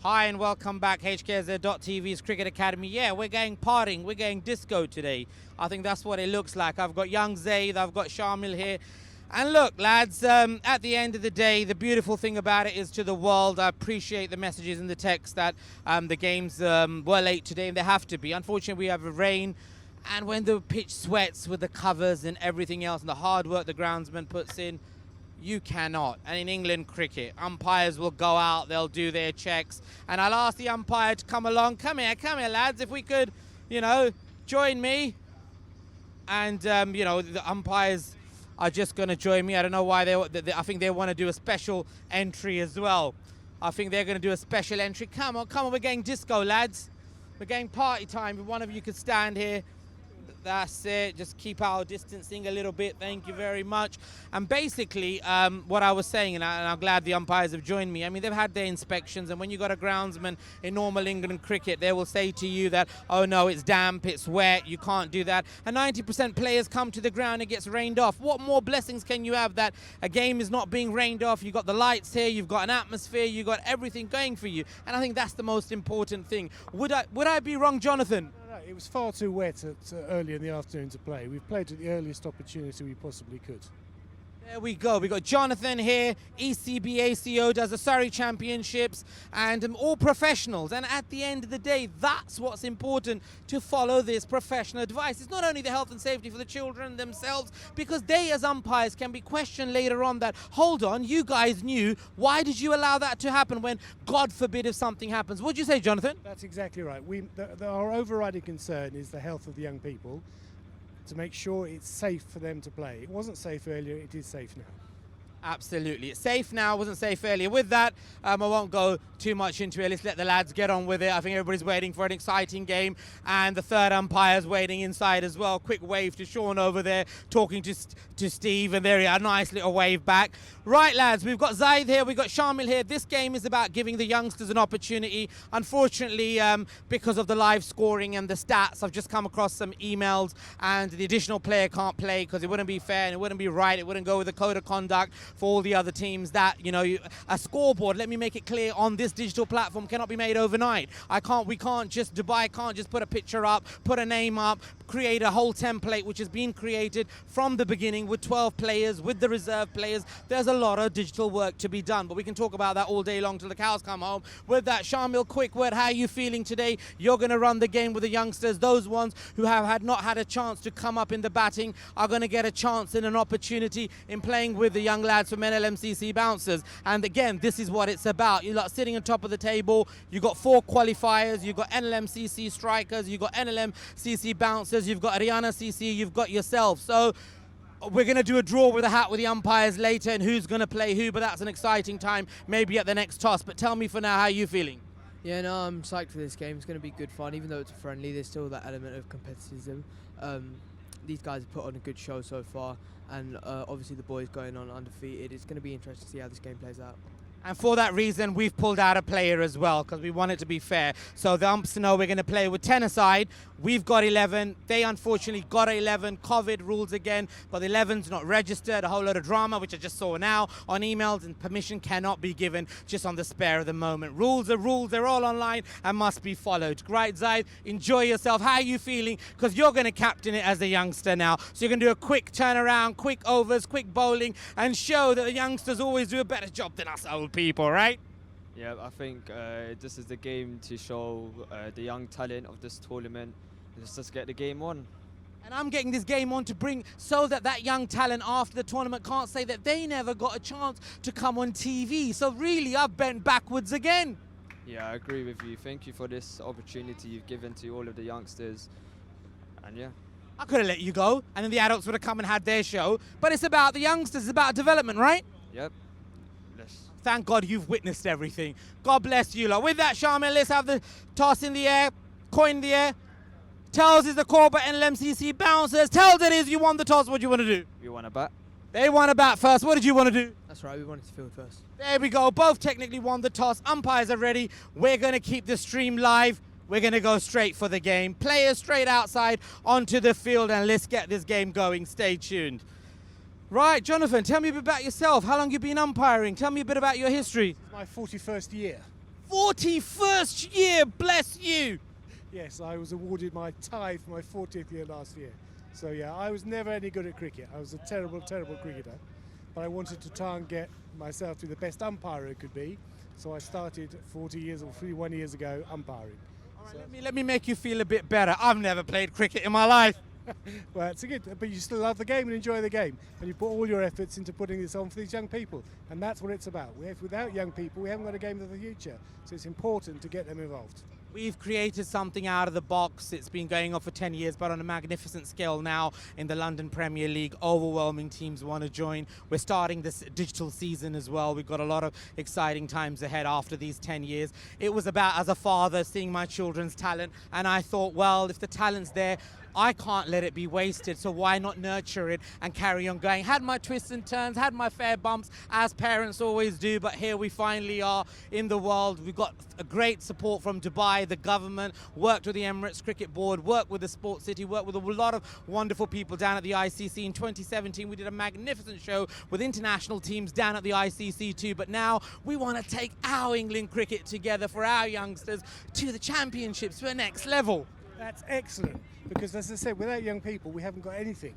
Hi and welcome back, Hksz.tv's Cricket Academy. Yeah, we're going partying, we're going disco today. I think that's what it looks like. I've got young Zaid, I've got Shamil here. And look, lads, at the end of the day, the beautiful thing about it is to the world, I appreciate the messages in the text that the games were late today, and they have to be. Unfortunately, we have a rain, and when the pitch sweats with the covers and everything else, and the hard work the groundsman puts in, you cannot. And in England cricket, umpires will go out, they'll do their checks, and I'll ask the umpire to come along. Come here, lads, if we could, join me. And, the umpires are just going to join me. I don't know why I think they want to do a special entry as well. I think they're going to do a special entry. Come on, we're getting disco, lads. We're getting party time. If one of you could stand here. That's it. Just keep our distancing a little bit. Thank you very much. And basically, what I was saying, and I'm glad the umpires have joined me. I mean, they've had their inspections, and when you got a groundsman in normal England cricket, they will say to you that, oh no, it's damp, it's wet, you can't do that. And 90% players come to the ground, it gets rained off. What more blessings can you have that a game is not being rained off? You've got the lights here, you've got an atmosphere, you've got everything going for you. And I think that's the most important thing. Would I be wrong, Jonathan? It was far too wet early in the afternoon to play. We've played at the earliest opportunity we possibly could. There we go. We got Jonathan here. ECBACO does the Surrey Championships, and all professionals. And at the end of the day, that's what's important, to follow this professional advice. It's not only the health and safety for the children themselves, because they as umpires can be questioned later on that, hold on, you guys knew, why did you allow that to happen when, God forbid, if something happens? What'd you say, Jonathan? That's exactly right. Our overriding concern is the health of the young people, to make sure it's safe for them to play. It wasn't safe earlier, it is safe now. Absolutely. It's safe now, wasn't safe earlier. With that, I won't go too much into it. Let's let the lads get on with it. I think everybody's waiting for an exciting game, and the third umpire's waiting inside as well. Quick wave to Sean over there, talking to Steve, and there he are, nice little wave back. Right, lads, we've got Zaid here, we've got Shamil here. This game is about giving the youngsters an opportunity. Unfortunately, because of the live scoring and the stats, I've just come across some emails, and the additional player can't play because it wouldn't be fair and it wouldn't be right. It wouldn't go with the code of conduct for all the other teams that, a scoreboard, let me make it clear, on this digital platform cannot be made overnight. Dubai can't just put a picture up, put a name up, create a whole template which has been created from the beginning with 12 players, with the reserve players. There's a lot of digital work to be done, but we can talk about that all day long till the cows come home. With that, Shamil, quick word, how are you feeling today? You're going to run the game with the youngsters. Those ones who have not had a chance to come up in the batting are going to get a chance and an opportunity in playing with the young lads from Nlmcc bouncers. And again, this is what it's about. You're like sitting on top of the table. You've got 4 qualifiers. You've got Nlmcc strikers. You've got Nlmcc bouncers. You've got Haryana CC. You've got yourself. So we're going to do a draw with a hat with the umpires later and who's going to play who, but that's an exciting time, maybe at the next toss. But tell me for now, how are you feeling? Yeah, no, I'm psyched for this game. It's going to be good fun. Even though it's a friendly, there's still that element of competitism. These guys have put on a good show so far, and obviously the boys going on undefeated. It's going to be interesting to see how this game plays out. And for that reason, we've pulled out a player as well, because we want it to be fair. So the umps know we're going to play with 10 aside. We've got 11. They unfortunately got 11. COVID rules again, but the 11's not registered. A whole lot of drama, which I just saw now on emails, and permission cannot be given just on the spare of the moment. Rules are rules. They're all online and must be followed. Right, Zaid? Enjoy yourself. How are you feeling? Because you're going to captain it as a youngster now. So you're going to do a quick turnaround, quick overs, quick bowling, and show that the youngsters always do a better job than us old people, right? Yeah, I think this is the game to show the young talent of this tournament. Let's get the game on. And I'm getting this game on to bring so that young talent after the tournament can't say that they never got a chance to come on TV. So really, I've bent backwards again. Yeah, I agree with you. Thank you for this opportunity you've given to all of the youngsters. And yeah. I could have let you go, and then the adults would have come and had their show. But it's about the youngsters, it's about development, right? Yep. Thank God you've witnessed everything. God bless you lot. With that, Shamil, let's have the toss in the air, coin in the air. Tells is the call, but Nlmcc bouncers. Tells it is you won the toss. What do you want to do? You want to bat? They want to bat first. What did you want to do? That's right, we wanted to field first. There we go. Both technically won the toss. Umpires are ready. We're going to keep the stream live. We're going to go straight for the game. Players straight outside onto the field, and let's get this game going. Stay tuned. Right, Jonathan, tell me a bit about yourself. How long you been umpiring? Tell me a bit about your history. It's my 41st year. 41st year, bless you. Yes, I was awarded my tie for my 40th year last year. So yeah, I was never any good at cricket. I was a terrible, terrible cricketer. But I wanted to try and get myself to the best umpire I could be. So I started 41 years ago umpiring. All right, let me make you feel a bit better. I've never played cricket in my life. Well, it's good, but you still love the game and enjoy the game, and you put all your efforts into putting this on for these young people, and that's what it's about. Without young people, we haven't got a game of the future, so it's important to get them involved. We've created something out of the box. It's been going on for 10 years, but on a magnificent scale now in the London Premier League. Overwhelming teams want to join. We're starting this digital season as well. We've got a lot of exciting times ahead after these 10 years. It was about, as a father, seeing my children's talent, and I thought, well, if the talent's there, I can't let it be wasted, so why not nurture it and carry on going? Had my twists and turns, had my fair bumps, as parents always do, but here we finally are in the world. We've got a great support from Dubai, the government, worked with the Emirates Cricket Board, worked with the Sports City, worked with a lot of wonderful people down at the ICC. In 2017, we did a magnificent show with international teams down at the ICC too, but now we want to take our England cricket together for our youngsters to the championships, to the next level. That's excellent, because as I said, without young people, we haven't got anything.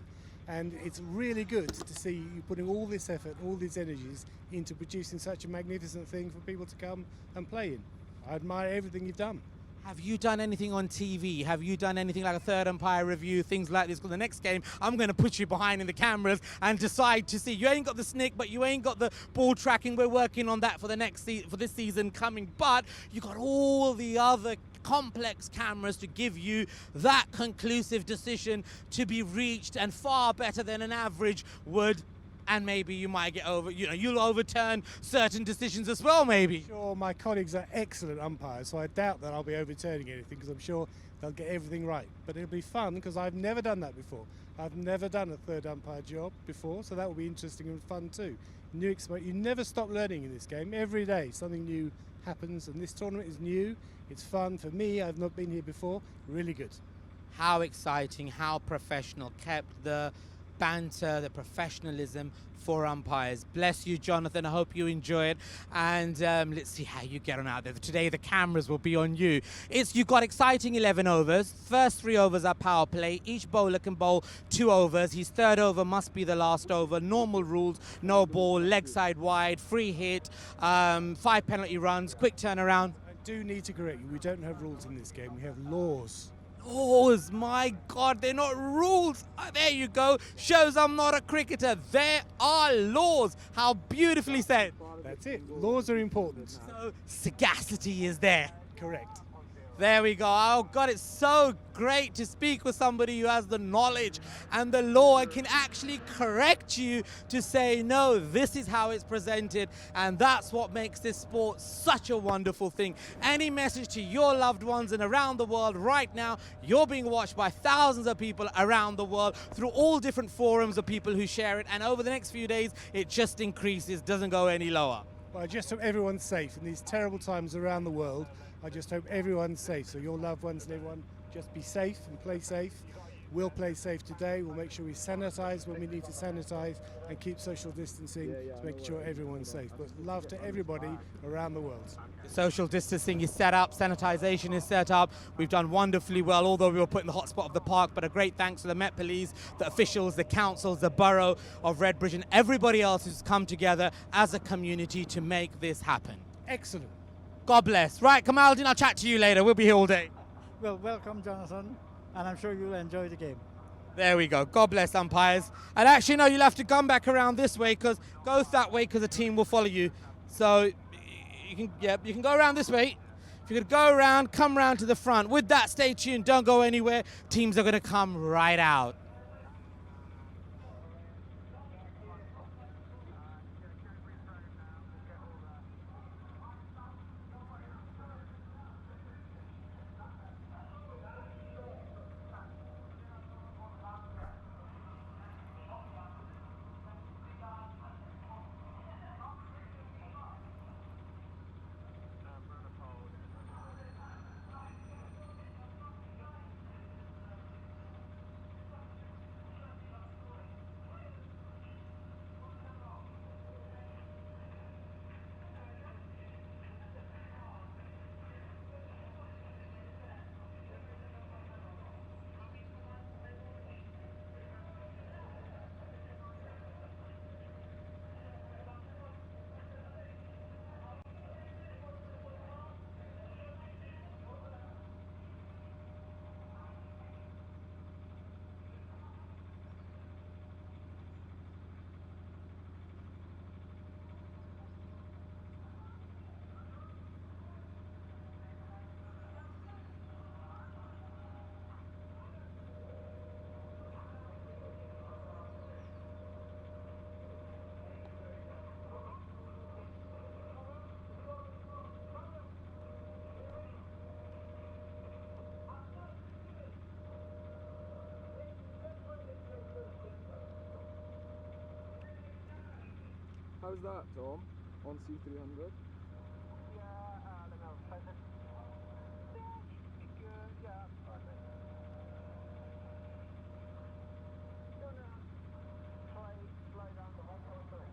And it's really good to see you putting all this effort, all these energies into producing such a magnificent thing for people to come and play in. I admire everything you've done. Have you done anything on TV? Have you done anything like a third umpire review, things like this? Because the next game, I'm going to put you behind in the cameras and decide to see. You ain't got the snick, but you ain't got the ball tracking. We're working on that for the next for this season coming. But you got all the other complex cameras to give you that conclusive decision to be reached, and far better than an average would. And maybe you might get you'll overturn certain decisions as well, maybe. Sure, my colleagues are excellent umpires, so I doubt that I'll be overturning anything, because I'm sure they'll get everything right. But it'll be fun, because I've never done that before. I've never done a third umpire job before, so that will be interesting and fun too. You never stop learning in this game. Every day something new happens, and this tournament is new. It's fun for me. I've not been here before. Really good. How exciting, how professional, kept the banter, the professionalism for umpires. Bless you, Jonathan. I hope you enjoy it. And let's see how you get on out there. Today, the cameras will be on you. You've got exciting 11 overs. First 3 overs are power play. Each bowler can bowl 2 overs. His third over must be the last over. Normal rules, no ball, leg side wide, free hit, 5 penalty runs, quick turnaround. I do need to correct you. We don't have rules in this game. We have laws. Laws, my God, they're not rules. There you go. Shows I'm not a cricketer. There are laws. How beautifully said. That's it. Laws are important. So sagacity is there. Correct. There we go. Oh God, it's so great to speak with somebody who has the knowledge and the law and can actually correct you to say, no, this is how it's presented. And that's what makes this sport such a wonderful thing. Any message to your loved ones and around the world right now, you're being watched by thousands of people around the world through all different forums of people who share it. And over the next few days, it just increases, doesn't go any lower. Well, I just hope everyone's safe in these terrible times around the world. I just hope everyone's safe. So your loved ones and everyone, just be safe and play safe. We'll play safe today. We'll make sure we sanitize when we need to sanitize and keep social distancing to make sure everyone's safe. But love to everybody around the world. Social distancing is set up, sanitization is set up. We've done wonderfully well, although we were put in the hotspot of the park, but a great thanks to the Met Police, the officials, the councils, the borough of Redbridge, and everybody else who's come together as a community to make this happen. Excellent. God bless. Right, Kamaldeen, I'll chat to you later. We'll be here all day. Well, welcome, Jonathan, and I'm sure you'll enjoy the game. There we go. God bless umpires. And actually, no, you'll have to come back around this way, because go that way, because the team will follow you. So you can go around this way. If you're going to go around, come round to the front. With that, stay tuned. Don't go anywhere. Teams are going to come right out. How's that, Tom? On C300? Yeah, I don't know. Yeah, should be good. Yeah, fine. You wanna slow down the 1.3?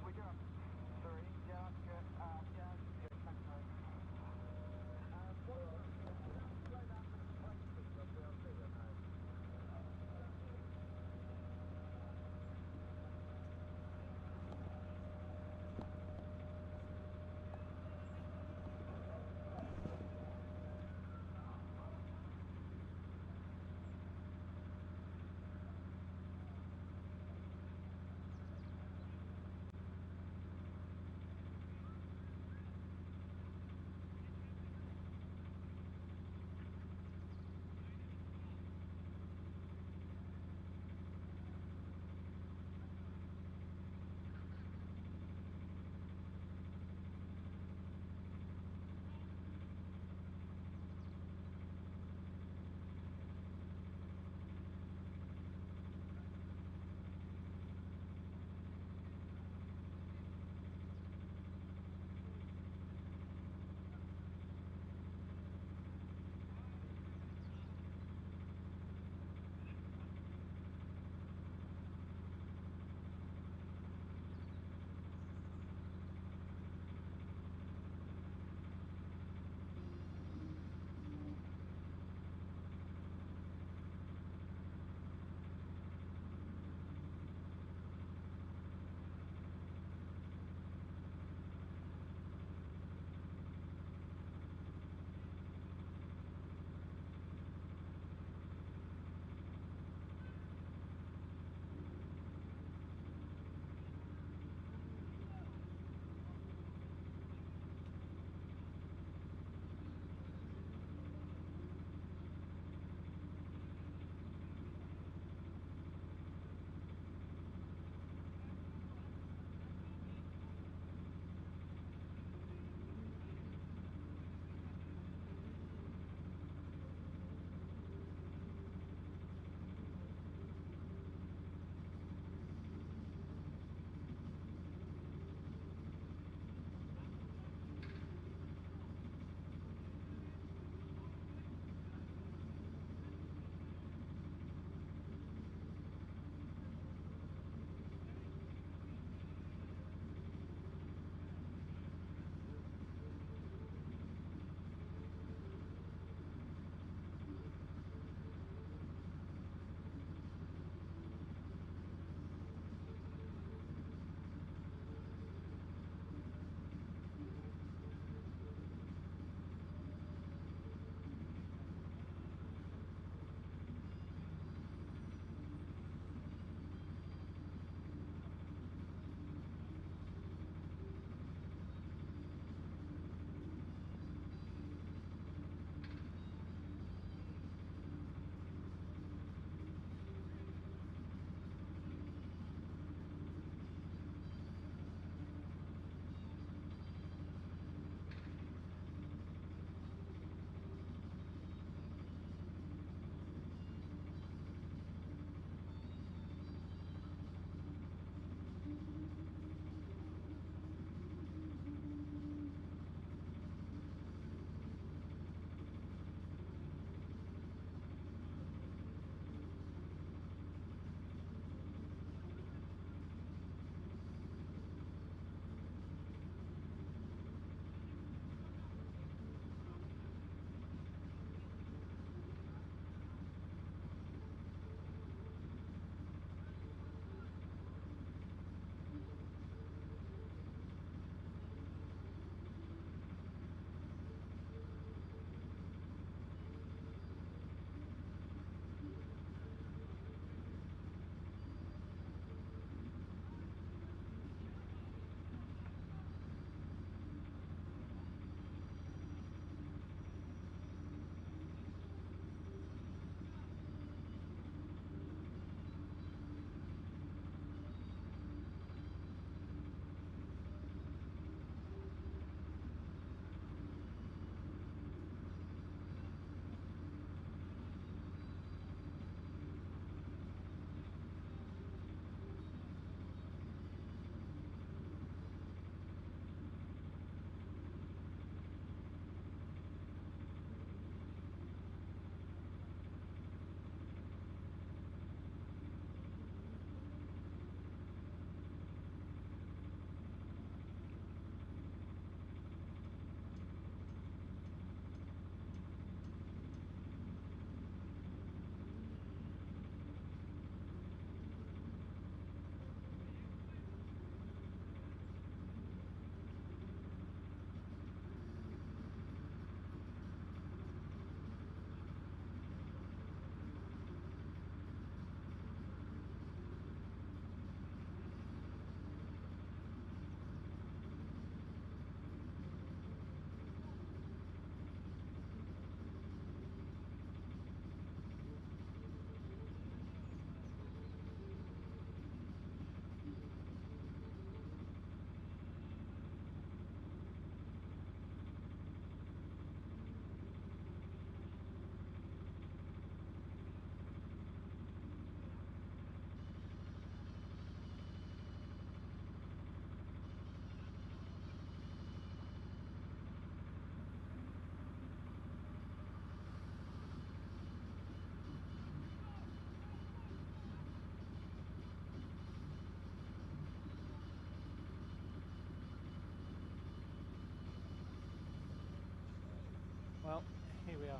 We go. Sorry. Yeah, that's good. Yeah, that's good. Thanks, mate. Slow down the plane speed on PLC, okay?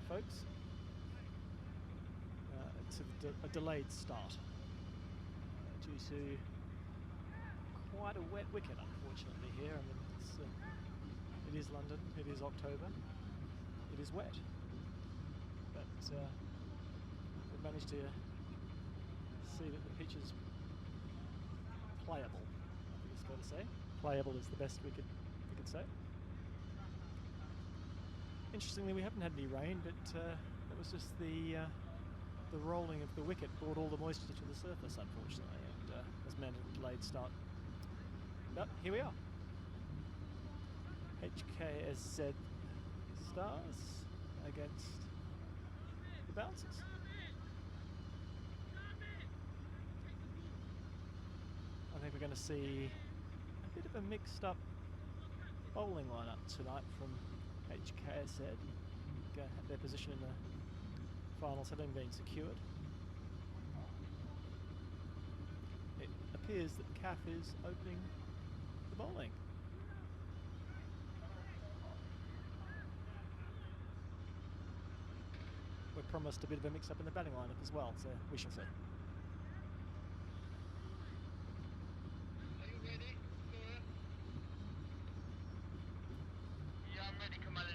folks. It's a delayed start due to quite a wet wicket, unfortunately, here. I mean, it is London, it is October, it is wet. But we've managed to see that the pitch is playable, I think it's fair to say. Playable is the best we could say. Interestingly, we haven't had any rain, but it was just the rolling of the wicket brought all the moisture to the surface, unfortunately, and has meant a delayed start. But here we are. Hksz Stars against the Bouncers. I think we're going to see a bit of a mixed up bowling lineup tonight from Hksz. Their position in the finals having been secured. It appears that Hksz is opening the bowling. We're promised a bit of a mix up in the batting lineup as well, so we shall see. Are you ready, sir? Yeah, I'm ready, Commander.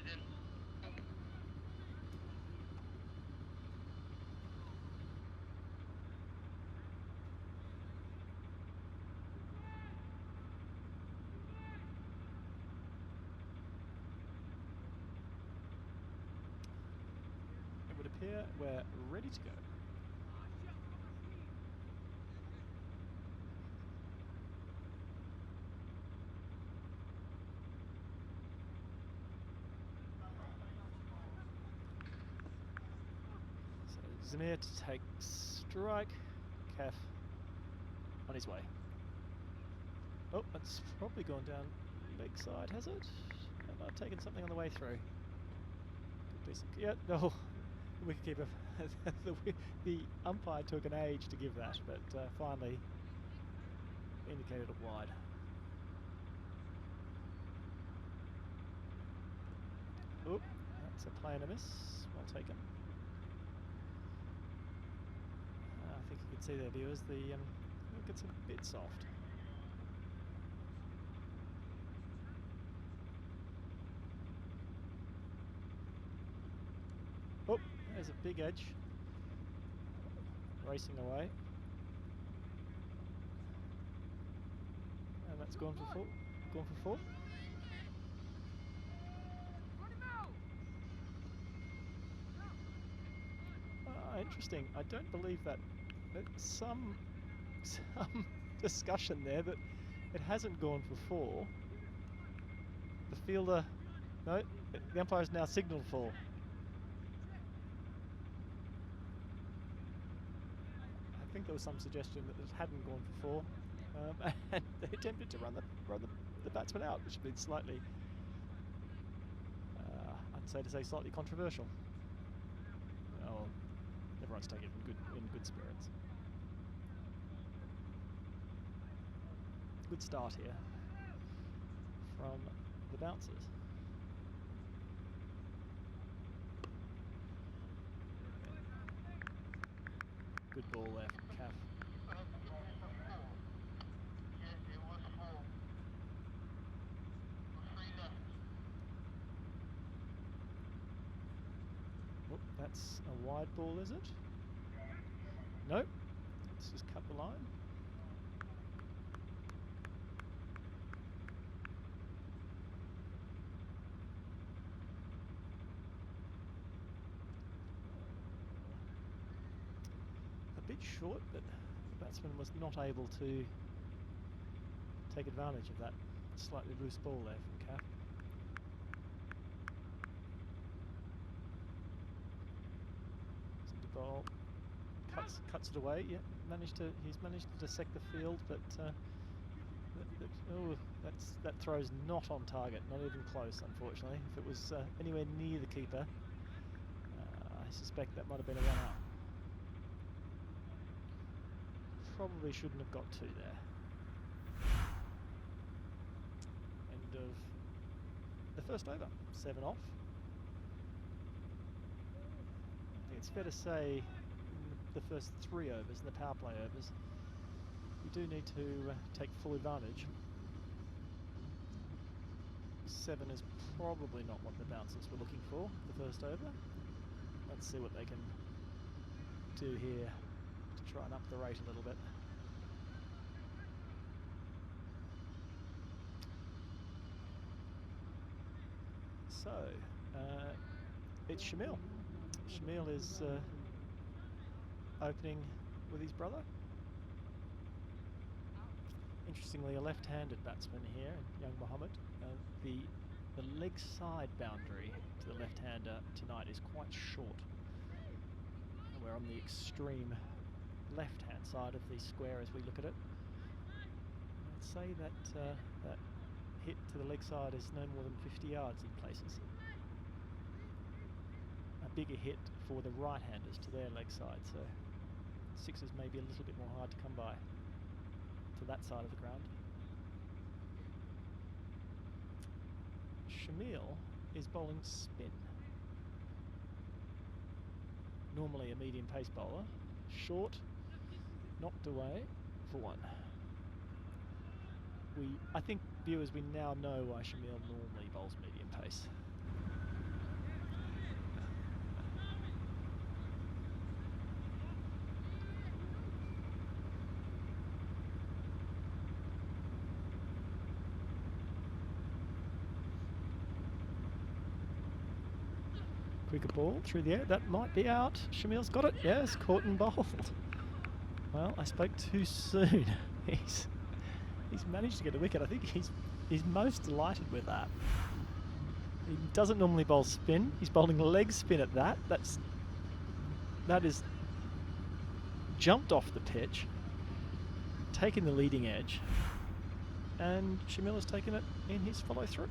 It would appear we're ready to go. So Zamir to take strike. Kaf on his way. Oh, it's probably gone down leg side, has it? Have I taken something on the way through? Good piece of, yeah, no. The wicketkeeper, the umpire took an age to give that, but finally indicated it wide. Oh, that's a play and a miss. Well taken. I think you can see there, viewers, the wicket's a bit soft. Oh, there's a big edge. Racing away. And that's gone for four. Gone for four. Interesting. I don't believe that. There's some discussion there that it hasn't gone for four. The fielder, no, the umpire has now signalled four. I think there was some suggestion that it hadn't gone for four, and they attempted to run the batsman out, which would be slightly, I'd say slightly controversial. Well, everyone's taking it in good spirits. Good start here from the Bouncers. Good ball there from Kaf. Yes, it was 4. 3 left. Oh, that's a wide ball, is it? Nope. Let's just cut the line. A bit short, but the batsman was not able to take advantage of that slightly loose ball there from Kaf. Ball cuts it away. Yeah, he's managed to dissect the field, but that throw's not on target, not even close, unfortunately. If it was anywhere near the keeper, I suspect that might have been a run out. Probably shouldn't have got 2 there. End of the first over. 7 off. it's fair to say in the first 3 overs, in the power play overs, you do need to take full advantage. 7 is probably not what the bouncers were looking for the first over. Let's see what they can do here to try and up the rate a little bit. So, it's Shamil. Shamil is opening with his brother. Interestingly, a left-handed batsman here, young Mohammed. The leg side boundary to the left-hander tonight is quite short. And we're on the extreme left-hand side of the square as we look at it. I'd say that that hit to the leg side is no more than 50 yards in places. A bigger hit for the right-handers to their leg side, so sixes may be a little bit more hard to come by to that side of the ground. Shamil is bowling spin. Normally a medium pace bowler. Short, knocked away for 1. I think, viewers, we now know why Shamil normally bowls medium pace. Quicker ball through the air, that might be out. Shamil's got it, yes, caught and bowled. Well, I spoke too soon. He's managed to get a wicket. I think he's most delighted with that. He doesn't normally bowl spin. He's bowling leg spin at that. That is jumped off the pitch, taken the leading edge, and Shamil has taken it in his follow through.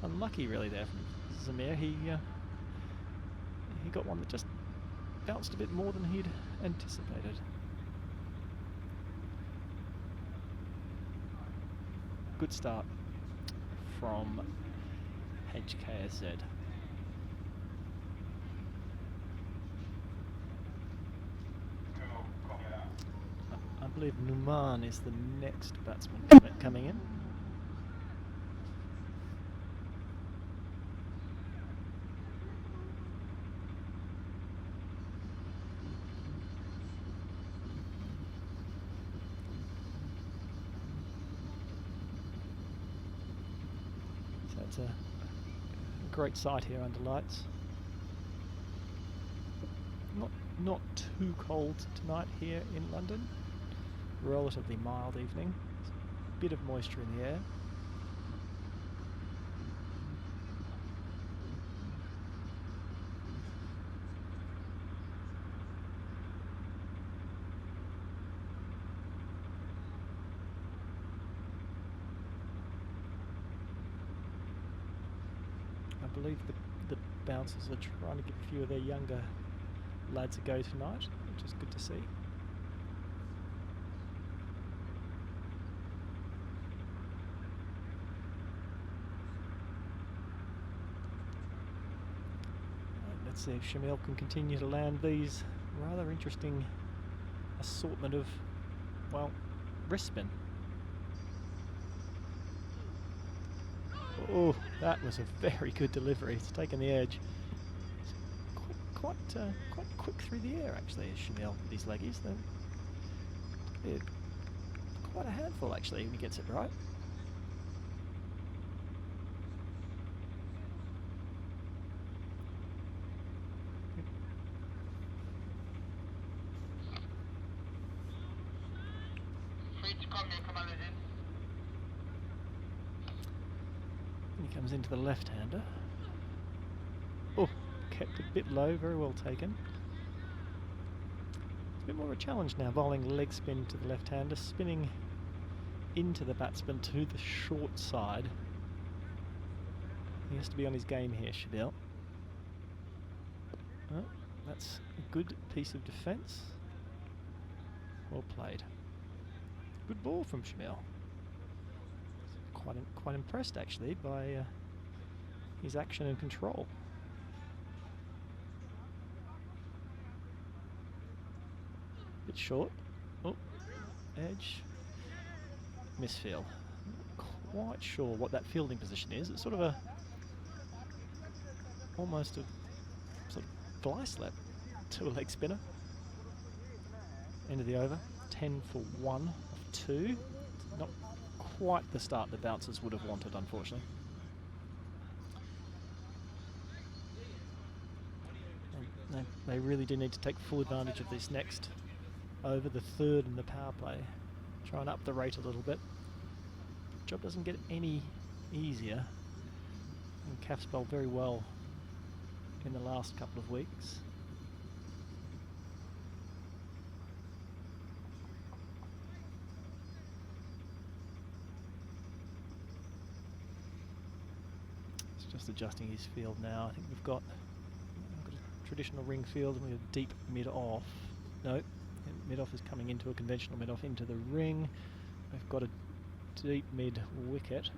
Unlucky really there from Zamir. He got one that just bounced a bit more than he'd anticipated. Good start from Hksz. I believe Numan is the next batsman coming in. It's a great sight here under lights. Not too cold tonight here in London. Relatively mild evening. Bit of moisture in the air. I believe the bouncers are trying to give a few of their younger lads a go tonight, which is good to see. Let's see if Shamil can continue to land these rather interesting assortment of, well, wrist spin. Oh, that was a very good delivery. It's taken the edge. It's quite quick through the air, actually, is Shamil with these leggies. They're quite a handful, actually, when he gets it right. He comes into the left-hander. Oh, kept a bit low, very well taken. It's a bit more of a challenge now, bowling leg spin to the left-hander, spinning into the batsman to the short side. He has to be on his game here, Shamil. Oh, that's a good piece of defence. Well played. Good ball from Shamil. Quite impressed actually by his action and control. short. Oh, edge. Misfield. Not quite sure what that fielding position is. It's sort of almost a sort of fly slap to a leg spinner. End of the over. 10 for 1 of 2. Not quite the start the bouncers would have wanted, unfortunately. And they really do need to take full advantage of this next over, the third in the power play. Try and up the rate a little bit. Job doesn't get any easier. And Hksz bowled very well in the last couple of weeks. It's just adjusting his field now. I think we've got a traditional ring field and we have deep mid-off. No, mid-off is coming into a conventional mid-off into the ring. We've got a deep mid-wicket.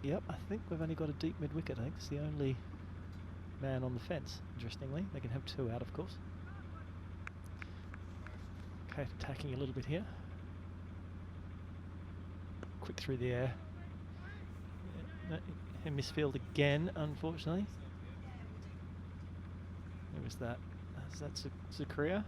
I think we've only got a deep mid-wicket. I think it's the only man on the fence, interestingly. They can have 2 out, of course. Okay, attacking a little bit here. Quick through the air. No, misfield again, unfortunately. Who was that? Is that Zakria?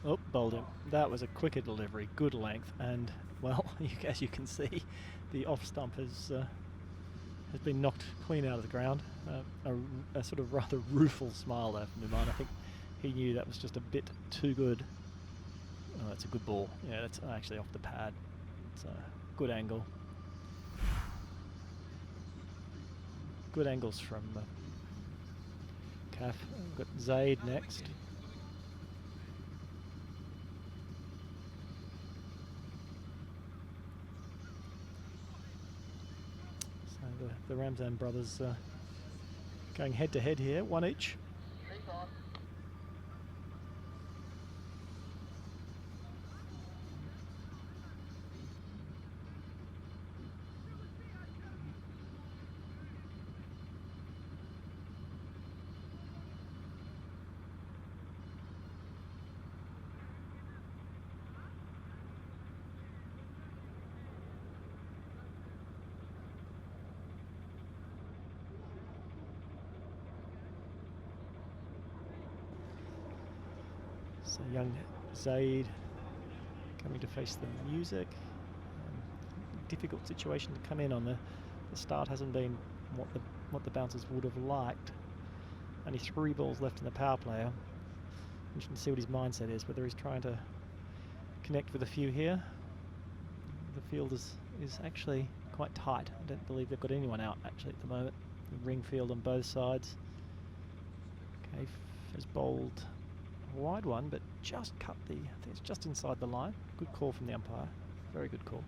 Oh, bowled him. That was a quicker delivery, good length, and well, as you can see, the off stump has been knocked clean out of the ground. A sort of rather rueful smile there from Numan. I think he knew that was just a bit too good. Oh, that's a good ball. Yeah, that's actually off the pad. It's a good angle. Good angles from Kaf. We've got Zaid next. The Ramzan brothers going head to head here, 1 each. So young Zaid coming to face the music. Difficult situation to come in on. The start hasn't been what the bouncers would have liked. Only 3 balls left in the power play. Interesting to see what his mindset is, whether he's trying to connect with a few here. The field is actually quite tight. I don't believe they've got anyone out actually at the moment. The ring field on both sides. Okay, has bowled a wide one, but just cut I think it's just inside the line. Good call from the umpire. Very good call.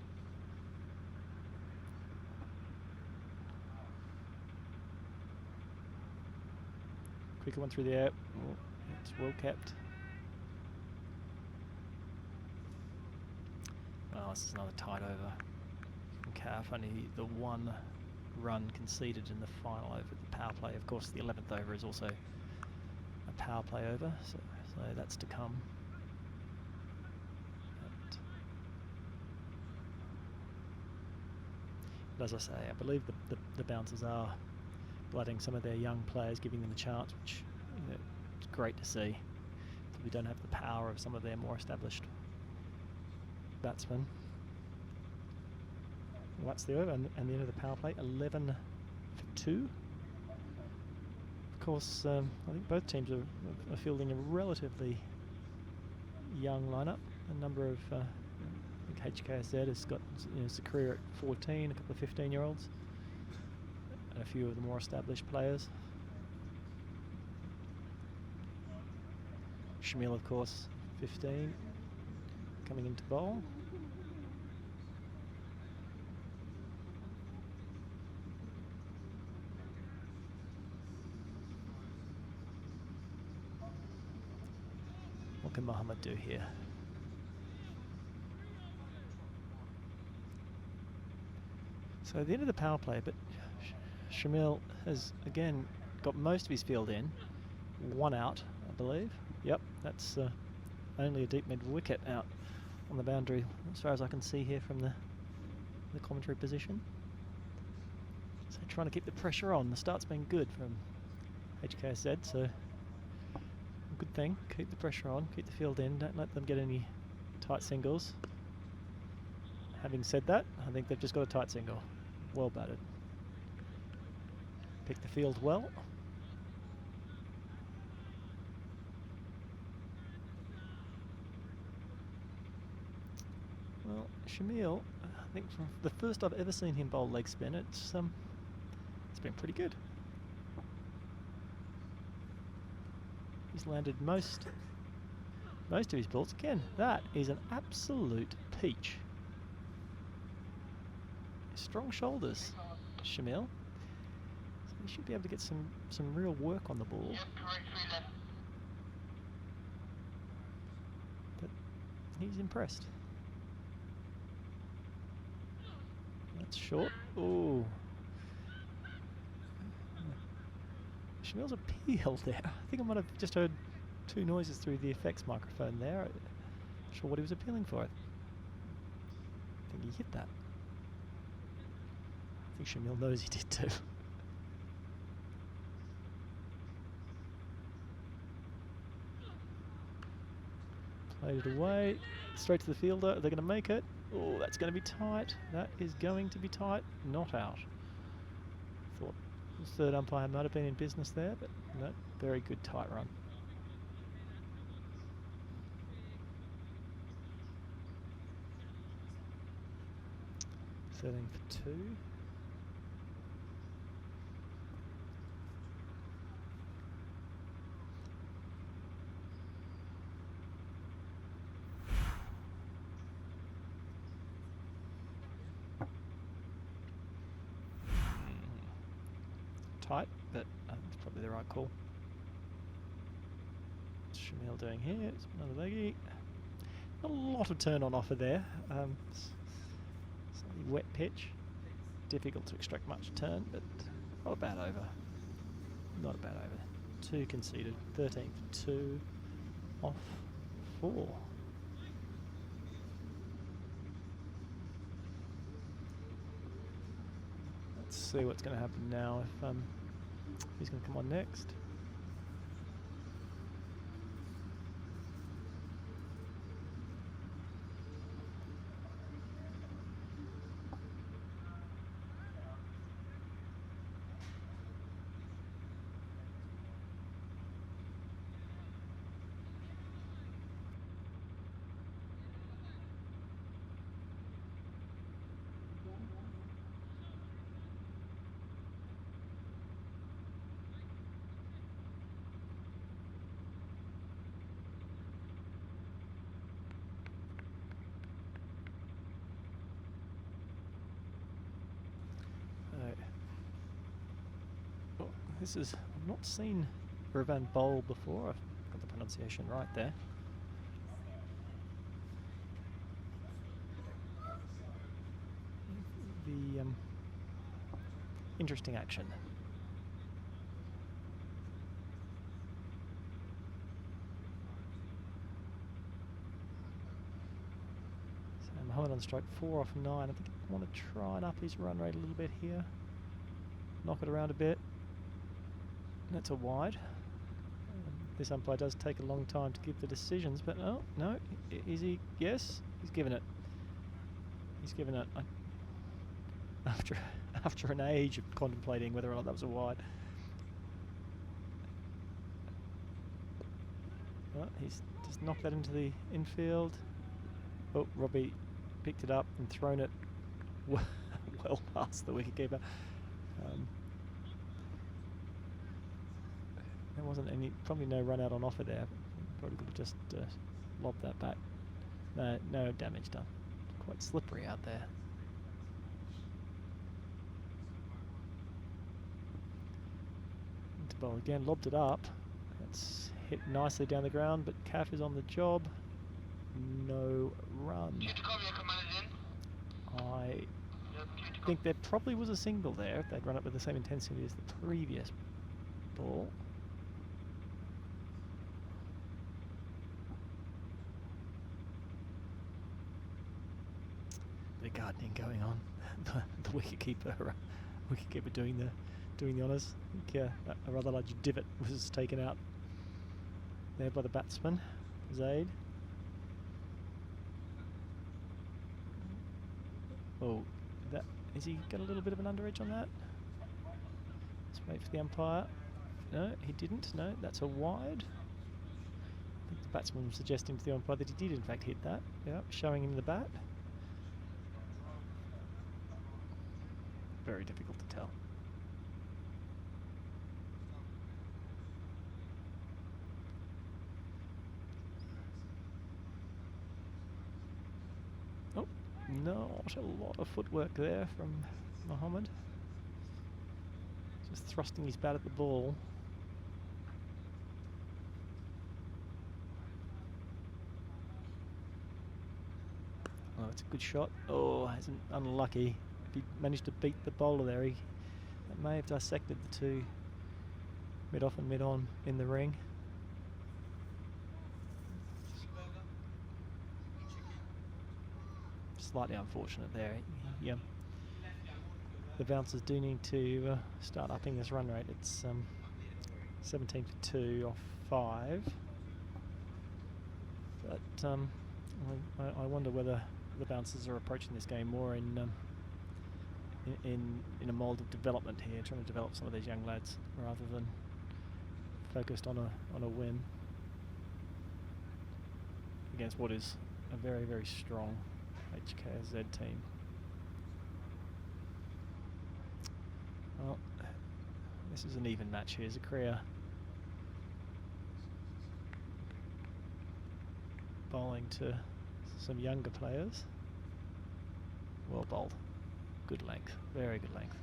Quicker one through the air. Oh, it's well kept. Well, this is another tight over from Kaf. Only the 1 run conceded in the final over the power play. Of course, the 11th over is also a power play over, so that's to come. But as I say, I believe the bouncers are blooding some of their young players, giving them a chance, which it's great to see. We don't have the power of some of their more established batsmen. Well, that's the over, and the end of the power play, 11 for 2. Of course, I think both teams are fielding a relatively young lineup. A number of, I think Hksz has got Zakria at 14, a couple of 15-year-olds, and a few of the more established players. Shamil, of course, 15, coming into bowl. can Mohammed do here? So at the end of the power play, but Shamil has again got most of his field in. One out, I believe. Yep, that's only a deep mid wicket out on the boundary, as far as I can see here from the commentary position. So trying to keep the pressure on. The start's been good from Hksz, so good thing. Keep the pressure on, keep the field in, don't let them get any tight singles. Having said that, I think they've just got a tight single. Well batted. Pick the field well. Well, Shamil, I think from the first I've ever seen him bowl leg spin, it's been pretty good. He's landed most of his balls. Again, that is an absolute peach. Strong shoulders, Shamil. So he should be able to get some real work on the ball. But he's impressed. That's short. Oh. Shamil's appeal there. I think I might have just heard two noises through the effects microphone there. I'm not sure what he was appealing for. I think he hit that. I think Shamil knows he did too. Played it away. Straight to the fielder. Are they going to make it? Oh, that's going to be tight. That is going to be tight. Not out. Thought the third umpire might have been in business there, but no, very good tight run. Setting for 2. Tight, but it's probably the right call. What's Shamil doing here? It's another leggy. Not a lot of turn on offer there. Slightly wet pitch. Difficult to extract much turn, but not a bad over. Not a bad over. 2 conceded. 13 for 2. Off 4. Let's see what's going to happen now. If he's going to come on next. This is, I've not seen Ravan bowl before. I've got the pronunciation right there. The interesting action. So Mohammed on strike 4 off 9. I think I want to try and up his run rate a little bit here. Knock it around a bit. That's a wide. This umpire does take a long time to give the decisions, but oh no, is he? Yes, he's given it. He's given it. After an age of contemplating whether or not that was a wide. Oh, he's just knocked that into the infield. Oh, Robbie picked it up and thrown it well past the wicketkeeper. There wasn't any, probably no run out on offer there. Probably could have just lobbed that back. No damage done. Quite slippery out there. Into bowl again, lobbed it up. That's hit nicely down the ground, but Calf is on the job. No run. I think there probably was a single there if they'd run it with the same intensity as the previous ball. Bit of gardening going on. the wicketkeeper doing the honours. I think a rather large divot was taken out there by the batsman, Zaid. Oh, is he got a little bit of an underedge on that? Let's wait for the umpire. No, he didn't. No, that's a wide. I think the batsman was suggesting to the umpire that he did in fact hit that. Yeah, showing him the bat. Very difficult to tell. Oh, not a lot of footwork there from Mohammed. Just thrusting his bat at the ball. Oh, it's a good shot. Oh, hasn't unlucky. If he managed to beat the bowler there, that may have dissected the two mid-off and mid-on in the ring. Slightly unfortunate there. Yeah. The bouncers do need to start upping this run rate. It's 17 for 2 off 5. But I wonder whether the bouncers are approaching this game more in a mould of development here, trying to develop some of these young lads rather than focused on a win against what is a very, very strong Hksz team. Well, this is an even match here. Zakaria bowling to some younger players. Well bowled. Good length. Very good length.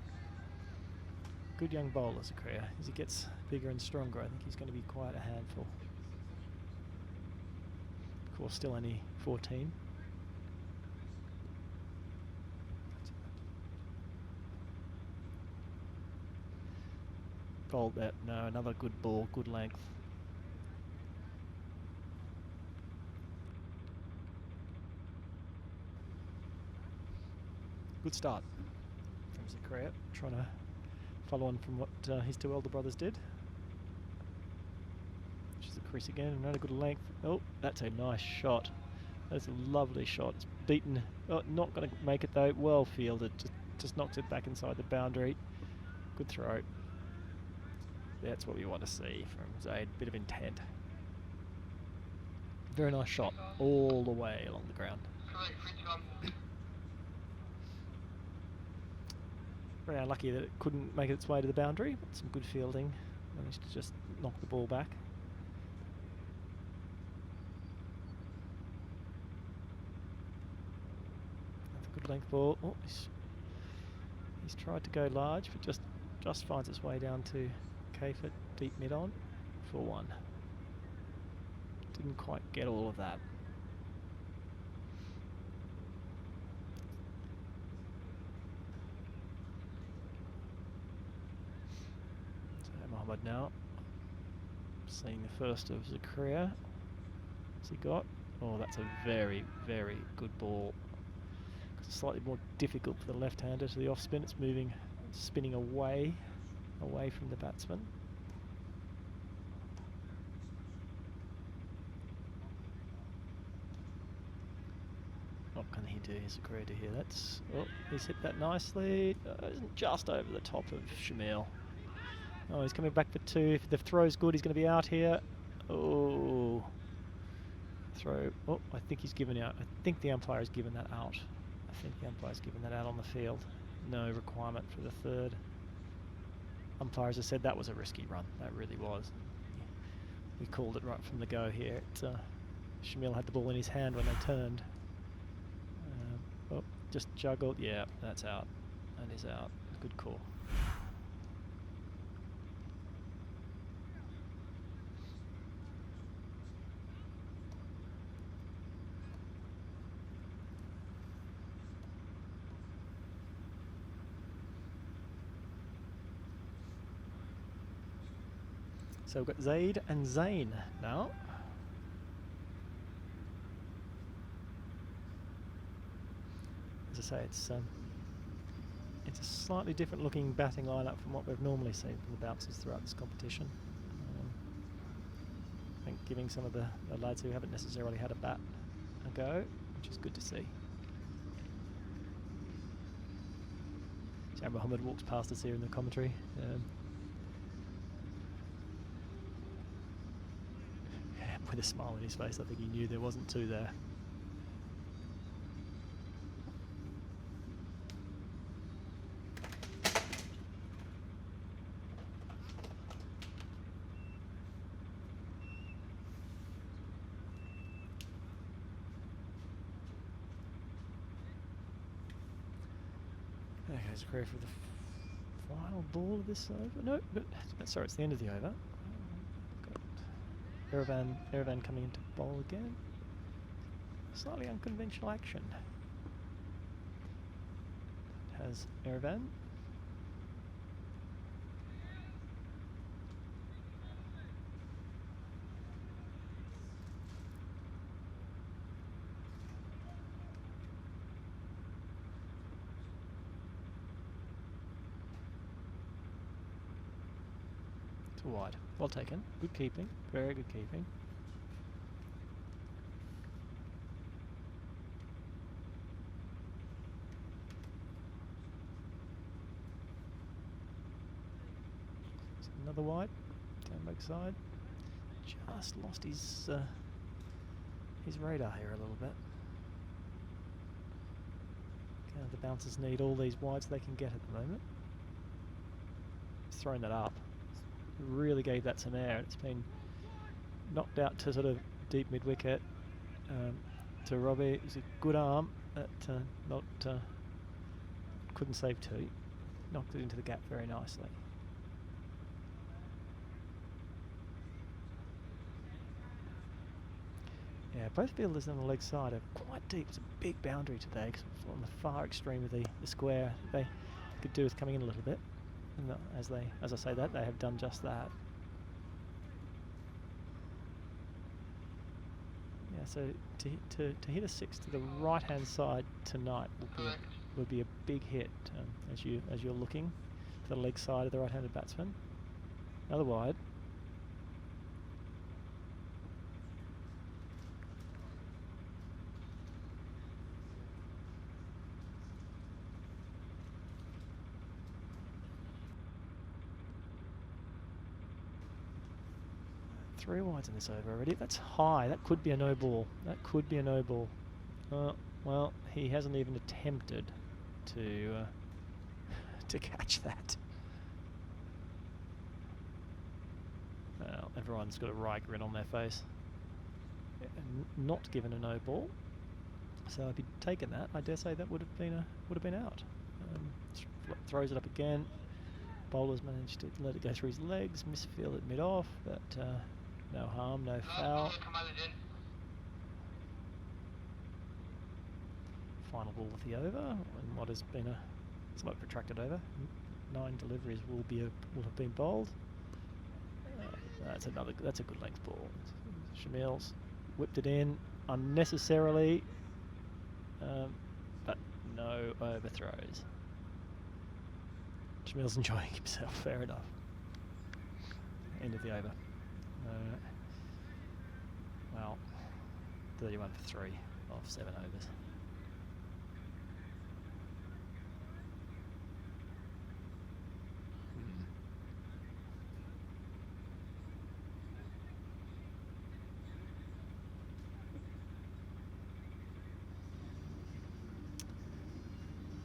Good young bowler, Zakaria. As he gets bigger and stronger, I think he's going to be quite a handful. Of course, still only 14. Bowled that. No, another good ball, good length. Good start from Zakaria, trying to follow on from what his two elder brothers did. Which is the crease again, another good length. Oh, that's a nice shot. That's a lovely shot. It's beaten. Oh, not going to make it though. Well fielded. Just knocks it back inside the boundary. Good throw. That's what we want to see from Zaid. Bit of intent. Very nice shot all the way along the ground. Very unlucky that it couldn't make its way to the boundary, but some good fielding. Managed to just knock the ball back. Another good length ball. Oh, he's tried to go large, but just finds its way down to Kafit, deep mid on, for 1. Didn't quite get all of that. Mohammed now, seeing the first of Zakaria. What's he got? Oh, that's a very, very good ball. It's slightly more difficult for the left-hander to the off-spin. It's moving, spinning away from the batsman. What can he do? Zakaria do here? That's, oh, he's hit that nicely. Isn't just over the top of Shamil. Oh, he's coming back for 2. If the throw's good, he's going to be out here. Oh. Throw. Oh, I think he's given out. I think the umpire has given that out. I think the umpire's given that out on the field. No requirement for the 3rd. Umpires have said that was a risky run. That really was. We called it right from the go here. Shamil had the ball in his hand when they turned. Oh, just juggled. Yeah, that's out. That is out. Good call. So we've got Zaid and Zane now. As I say, it's a slightly different looking batting lineup from what we've normally seen from the bouncers throughout this competition. I think giving some of the lads who haven't necessarily had a bat a go, which is good to see. Jan Mohammed walks past us here in the commentary. With a smile on his face, I think he knew there wasn't two there. There goes Career for the final ball of this over. No, but sorry, it's the end of the over. Erevan coming into bowl again. Slightly unconventional action. Has Erevan. To wide. Well taken. Good keeping. Very good keeping. Another wide. Down back side. Just lost his radar here a little bit. The bouncers need all these wides they can get at the moment. He's thrown that up. Really gave that some air. It's been knocked out to sort of deep mid wicket to Robbie. It was a good arm, but couldn't save two. Knocked it into the gap very nicely. Yeah, both fielders on the leg side are quite deep. It's a big boundary today, 'cause on the far extreme of the square. They could do with coming in a little bit. And as I say that, they have done just that. Yeah, so to hit a six to the right hand side tonight would be a big hit as you're looking for the leg side of the right-handed batsman. Another wide. Three wides in this over already. That's high. That could be a no ball. That could be a no ball. Well, he hasn't even attempted to catch that. Well, everyone's got a right grin on their face. Not given a no ball. So if he'd taken that, I dare say that would have been out. Throws it up again. Bowler's managed to let it go through his legs. Misfield at mid off, but. No harm, no foul. Final ball with the over, and what has been a somewhat protracted over. 9 deliveries will have been bowled. That's a good length ball. Shamil's whipped it in unnecessarily, but no overthrows. Shamil's enjoying himself. Fair enough. End of the over. Well, 31 for 3 off 7 overs.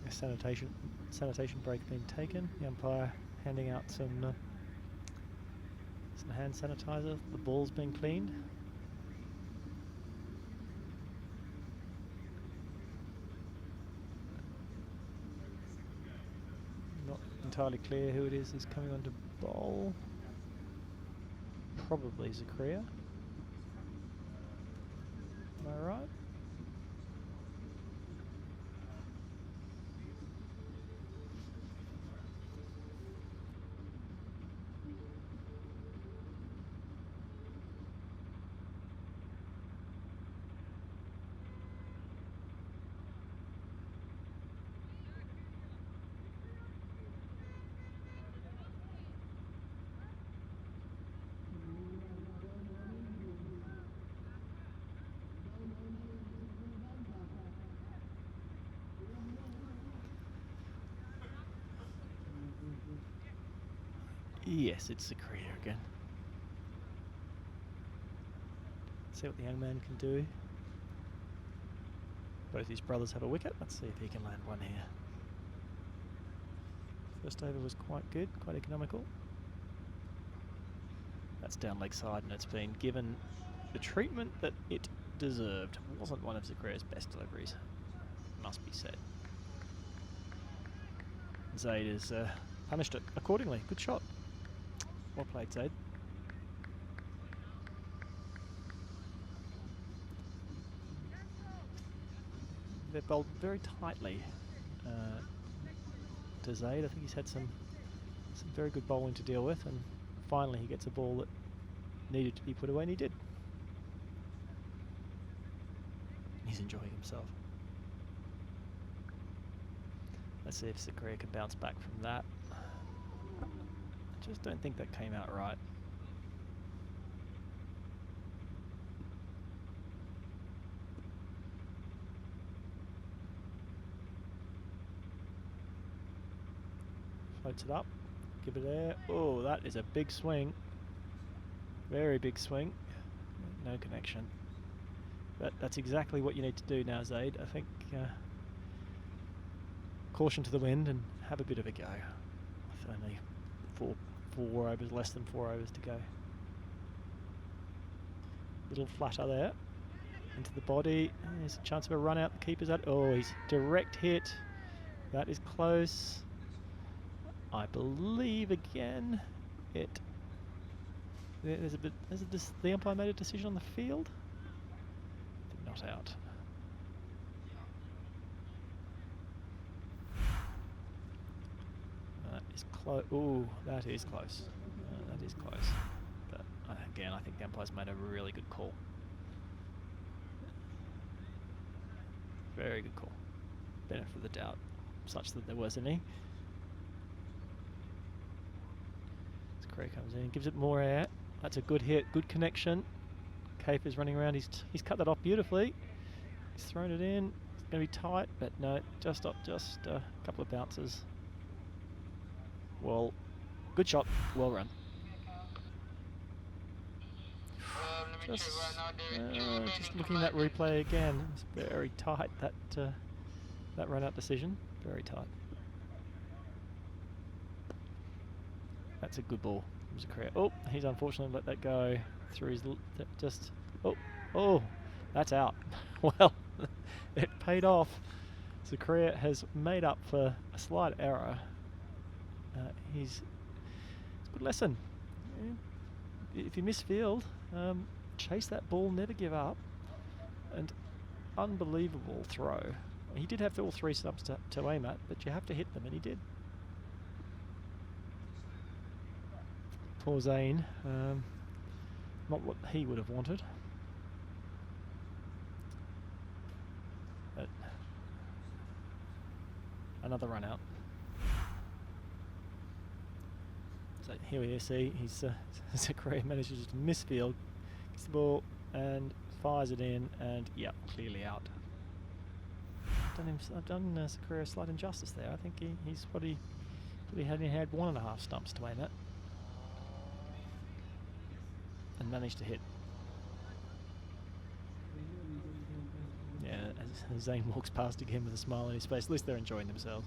A sanitation break being taken. The umpire handing out some hand sanitizer. The ball's been cleaned. Not entirely clear who it is who's coming on to bowl. Probably Zakaria. Am I right? Yes, it's Zakria again. See what the young man can do. Both his brothers have a wicket. Let's see if he can land one here. First over was quite good, quite economical. That's down leg side, and it's been given the treatment that it deserved. Wasn't one of Zakria's best deliveries, must be said. Zaid has punished it accordingly. Good shot. Well played, Zaid. They've bowled very tightly to Zaid. I think he's had some very good bowling to deal with, and finally he gets a ball that needed to be put away, and he did. He's enjoying himself. Let's see if Zakria can bounce back from that. I just don't think that came out right. Floats it up, give it air. Oh, that is a big swing. Very big swing. No connection. But that's exactly what you need to do now, Zaid. I think caution to the wind and have a bit of a go. With only four overs, less than 4 overs to go. Little flutter there into the body. There's a chance of a run out. The keeper's out. Oh, he's direct hit. That is close. I believe again there's a bit. The umpire made a decision on the field. Not out. That is close. Ooh, that is close. That is close. But again, I think the umpire's made a really good call. Very good call. Benefit of the doubt, such that there was any. Zakria comes in, gives it more air. That's a good hit, good connection. Cape is running around. He's cut that off beautifully. He's thrown it in. It's going to be tight, but no, just a couple of bounces. Well, good shot. Well run. Just looking at that replay again. It's very tight. That run out decision. Very tight. That's a good ball. Oh, he's unfortunately let that go through his oh, that's out. Well, it paid off. Zakria has made up for a slight error. It's a good lesson. If you miss field, chase that ball, never give up. And unbelievable throw. He did have all 3 subs to aim at, but you have to hit them, and he did. Poor Zane. Not what he would have wanted. But another run out. So here we see Zakria manages to miss field, gets the ball and fires it in, and yeah, clearly out. I've done Zakria a slight injustice there. I think he's probably had 1.5 stumps to aim at. And managed to hit. Yeah, as Zane walks past again with a smile on his face, at least they're enjoying themselves.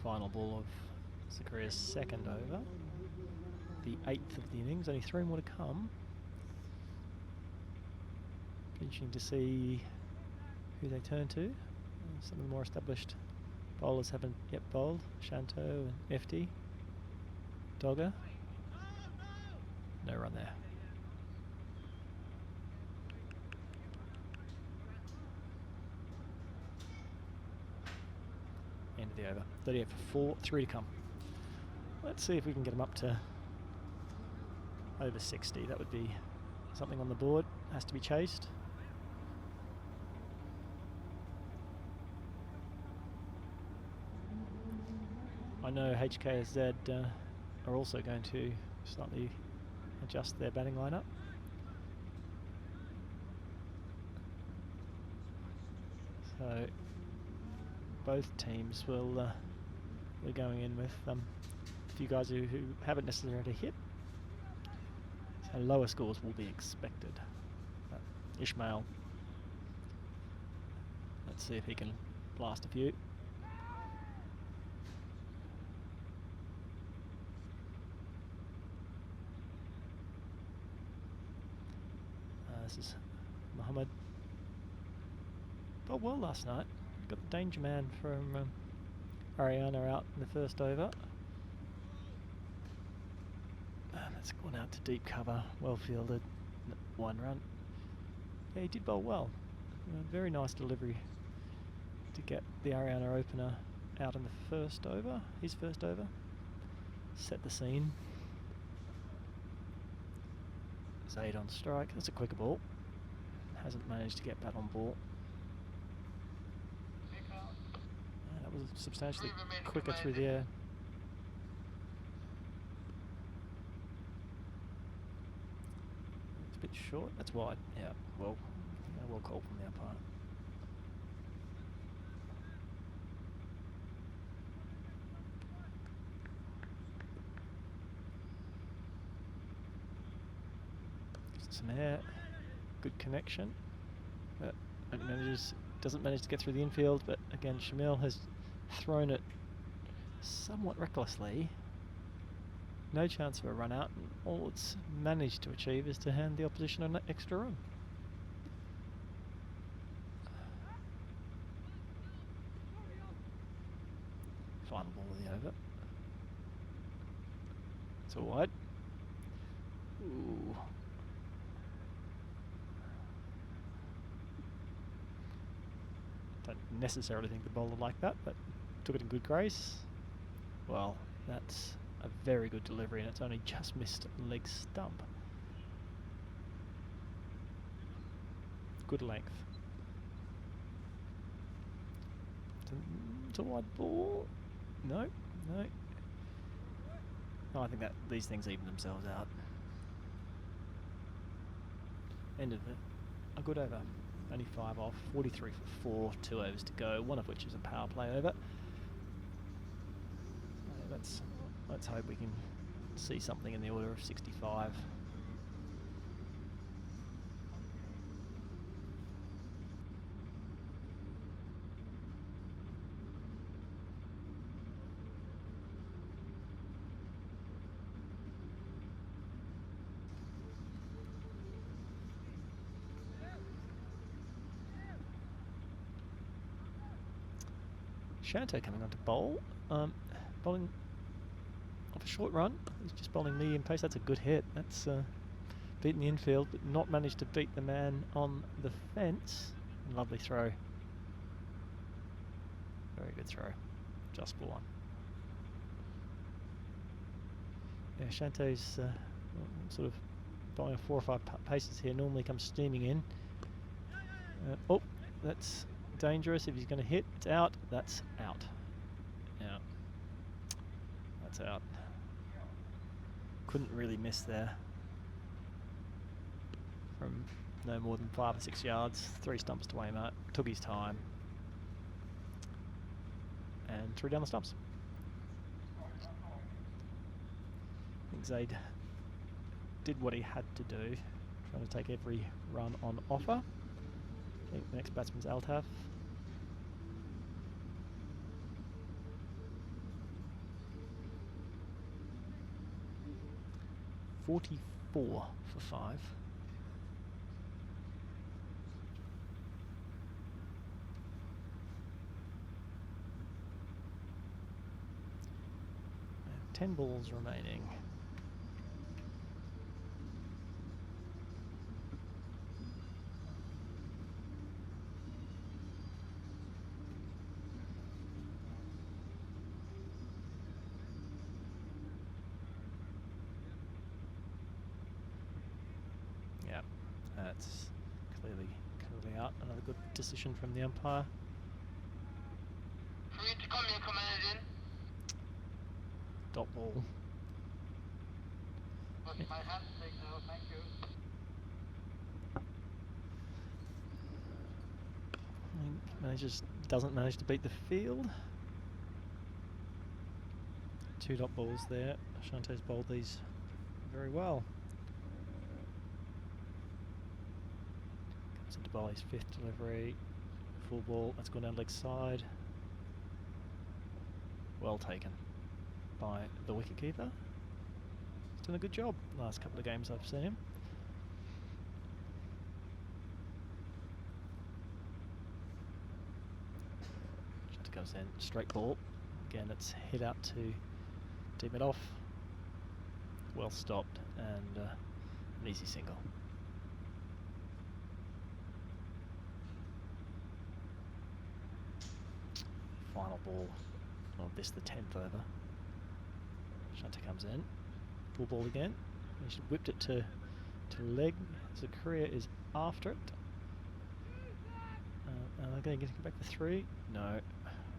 Final ball of Zakria's second over. The 8th of the innings, only 3 more to come. Interesting to see who they turn to. Some of the more established bowlers haven't yet bowled. Shanto and FD. Dogger. No run there. End of the over. 38 for 4, 3 to come. Let's see if we can get them up to over 60. That would be something on the board. Has to be chased. I know Hksz are also going to slightly adjust their batting lineup. So both teams will we're going in with a few guys who haven't necessarily hit. So lower scores will be expected. Ishmael. Let's see if he can blast a few. This is Muhammad. Bowled well last night. Got the danger man from Ariana out in the first over. That's gone out to deep cover. Well fielded. 1 run. Yeah, he did bowl well. Very nice delivery to get the Ariana opener out in the first over. His first over. Set the scene. Zaid on strike. That's a quicker ball. Hasn't managed to get that on ball. That was substantially quicker through the air. It's a bit short. That's wide. Yeah. Well called from the umpire. Some air, good connection, but doesn't manage to get through the infield. But again, Shamil has thrown it somewhat recklessly. No chance for a run out, and all it's managed to achieve is to hand the opposition an extra run. Final ball of the over. It's all wide. Ooh. Don't necessarily think the bowler liked that, but took it in good grace. Well, that's a very good delivery, and it's only just missed leg stump. Good length. It's a wide ball. No. Oh, I think that these things even themselves out. End of it. A good over. Only 5 off. 43 for 4. 2 overs to go. One of which is a power play over. Let's hope we can see something in the order of 65. Shanto coming on to bowl. Bowling off a short run. He's just bowling medium pace. That's a good hit. That's beaten the infield, but not managed to beat the man on the fence. Lovely throw. Very good throw. Just for one. Yeah, Shanto's sort of bowling 4 or 5 paces here. Normally comes steaming in. Oh, that's dangerous. If he's going to hit, it's out. That's out. Yeah, that's out. Couldn't really miss there. From no more than 5 or 6 yards, 3 stumps to aim at. Took his time and threw down the stumps. I think Zaid did what he had to do, trying to take every run on offer. I think the next batsman's Altaf. 44 for 5. And 10 balls remaining. That's clearly out. Another good decision from the umpire. Free to come in, commanded in. Dot ball. But my hand signal, thank you. doesn't manage to beat the field. 2 dot balls there. Shantae's bowled these very well. Comes into Bali's 5th delivery. Full ball. That's gone down leg side. Well taken by the wicketkeeper. He's doing a good job. Last couple of games I've seen him. Shanta comes in, straight ball. Again, it's hit out to deep mid off. Well stopped and an easy single. Final ball of this, the 10th over. Shanta comes in, full ball again. He's whipped it to leg. Zakaria is after it. Are they going to get back for 3? No,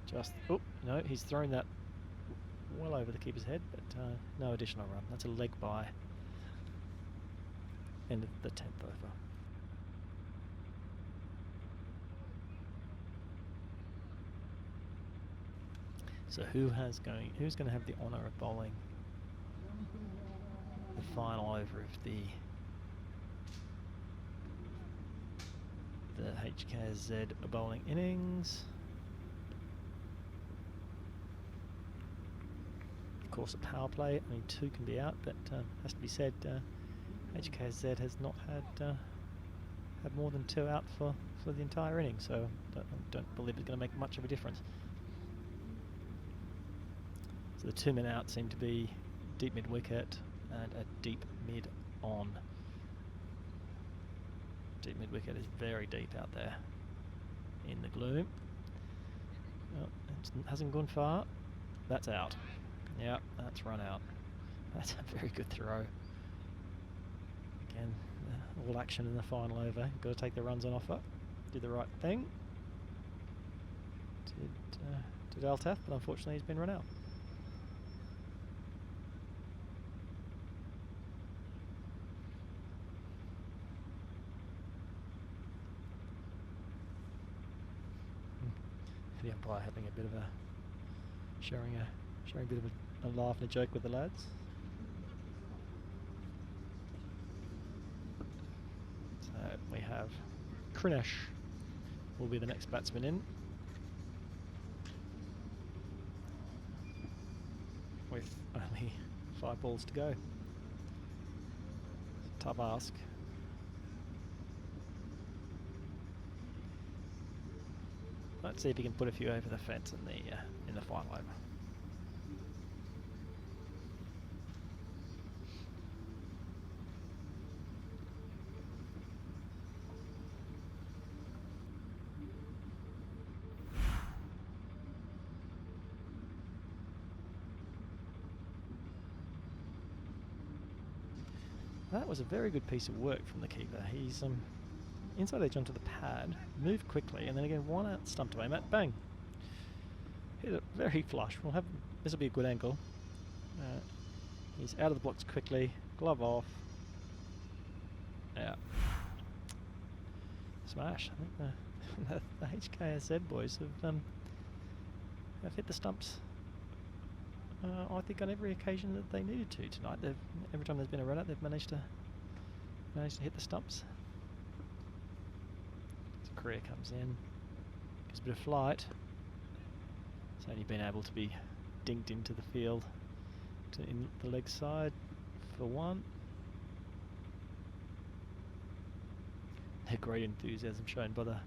just no. He's thrown that well over the keeper's head, but no additional run. That's a leg by. End of the 10th over. So who's going to have the honour of bowling the final over of the Hksz bowling innings? Of course, a power play. Only 2 can be out, but has to be said, Hksz has not had more than 2 out for the entire inning. So don't believe it's going to make much of a difference. So the 2 men out seem to be deep mid wicket and a deep mid on. Deep mid wicket is very deep out there in the gloom. Oh, it hasn't gone far. That's out. Yeah, that's run out. That's a very good throw. Again, all action in the final over. Got to take the runs on offer. Did the right thing. Did Altaf, but unfortunately he's been run out. The umpire having a bit of a sharing a bit of a laugh and a joke with the lads. So we have Krinesh will be the next batsman in, with only 5 balls to go. Tough ask. Let's see if he can put a few over the fence in the final over. That was a very good piece of work from the keeper. He's inside edge onto the pad, moved quickly, and then again 1 out, stumped away, Matt, bang. Hit it very flush. This will be a good angle. He's out of the blocks quickly, glove off. Yeah. Smash. I think the Hksz boys have hit the stumps. I think on every occasion that they needed to tonight. Every time there's been a run out, they've managed to hit the stumps. Korea comes in, gives a bit of flight. It's only been able to be dinked into the field in the leg side for 1. A great enthusiasm shown by the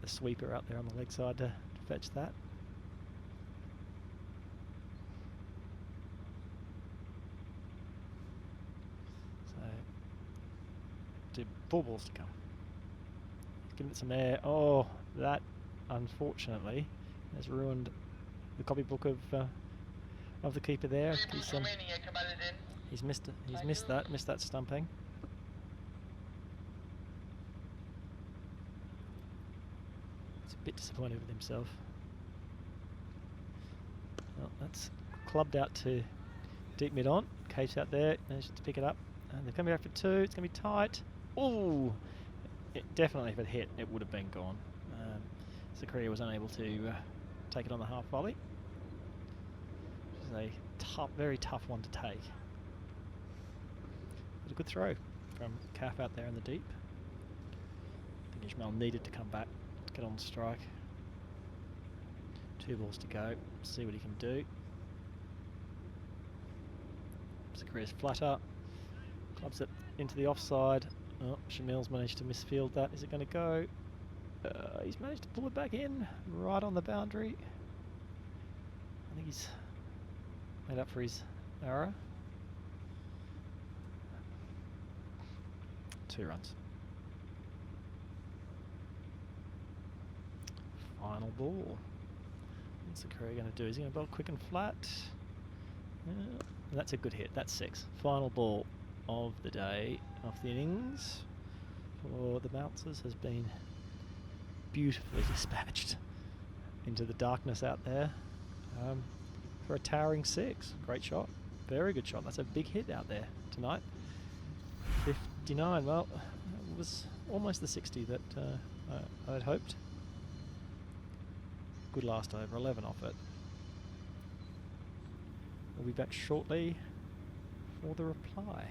sweeper out there on the leg side to fetch that. So 4 balls to come. Giving it some air. Oh, that unfortunately has ruined the copybook of the keeper there. He's missed that stumping. He's a bit disappointed with himself. Well, that's clubbed out to deep mid on. Hksz out there, managed to pick it up, and they're coming back for 2. It's going to be tight. Oh. Definitely, if it hit, it would have been gone. Zakaria was unable to take it on the half volley. Which is a tough, very tough one to take. But a good throw from Calf out there in the deep. I think Ishmael needed to come back, get on strike. 2 balls to go, see what he can do. Zakaria's flutter, clubs it into the offside. Oh, Shamil's managed to misfield that. Is it going to go? He's managed to pull it back in, right on the boundary. I think he's made up for his error. 2 runs. Final ball. What's Zakaria going to do? Is he going to bowl quick and flat? That's a good hit. That's 6. Final ball of the day, of the innings for the bouncers has been beautifully dispatched into the darkness out there for a towering 6. Great shot. Very good shot. That's a big hit out there tonight. 59. Well, it was almost the 60 that I had hoped. Good last over. 11 off it. We'll be back shortly for the reply.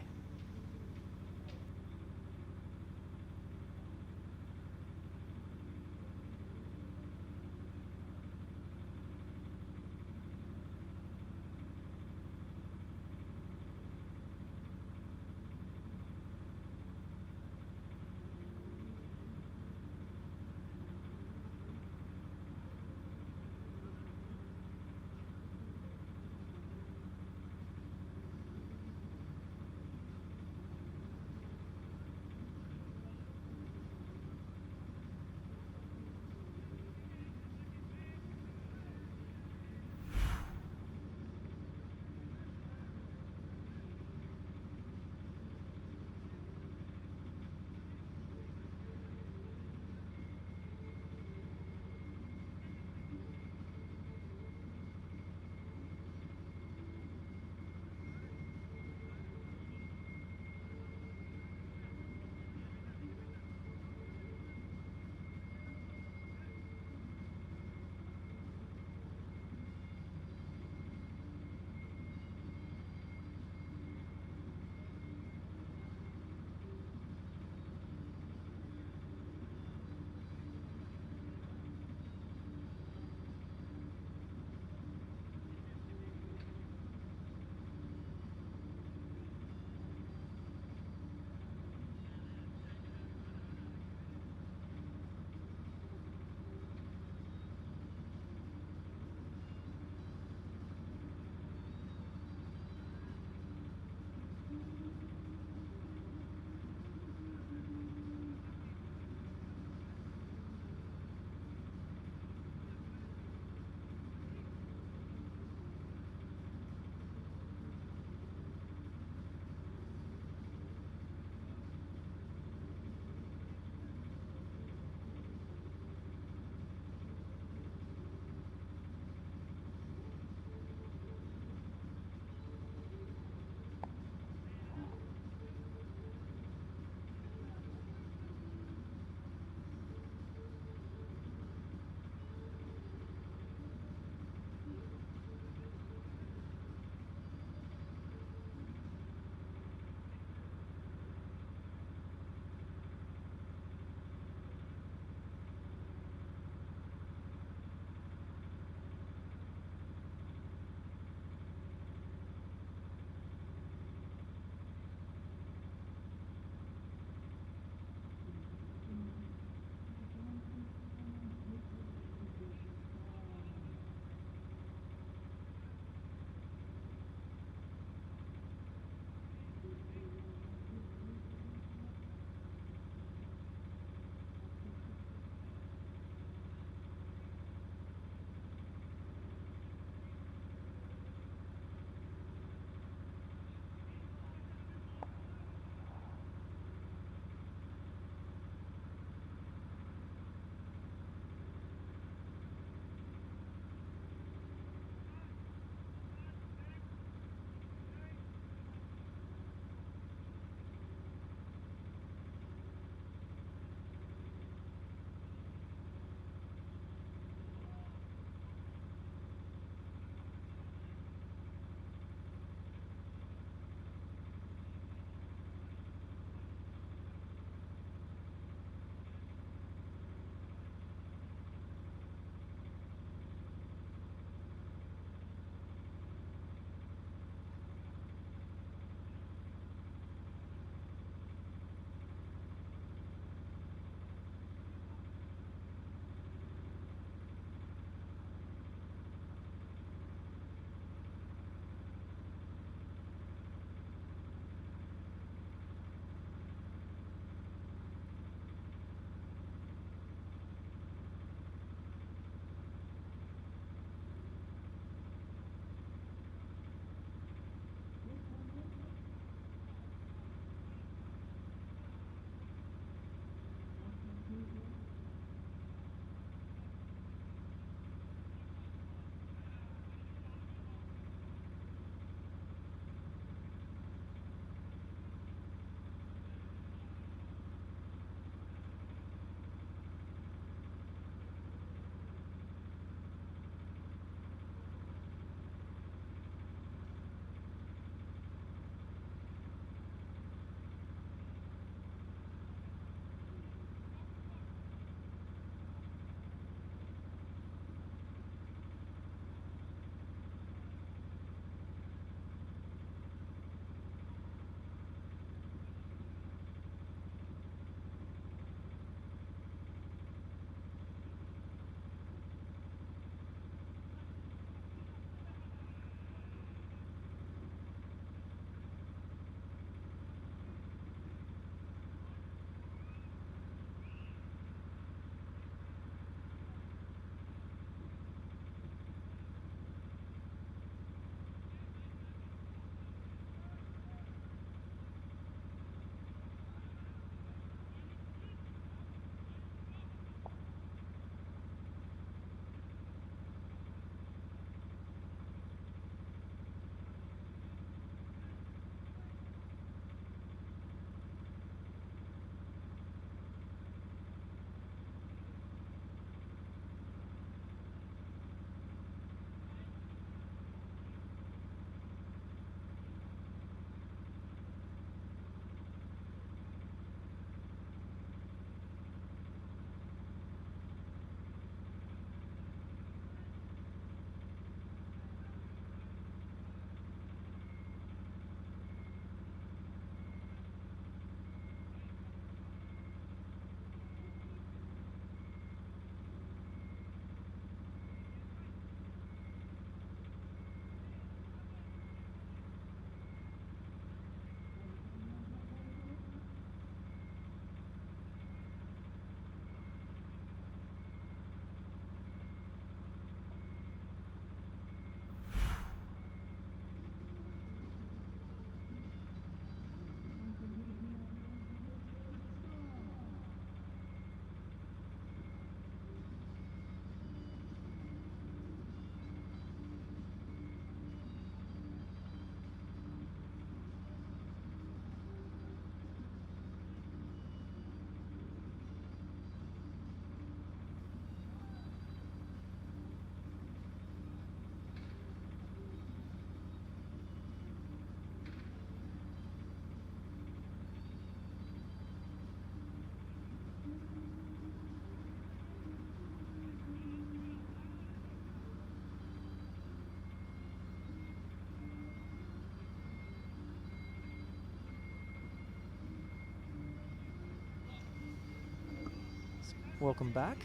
welcome back.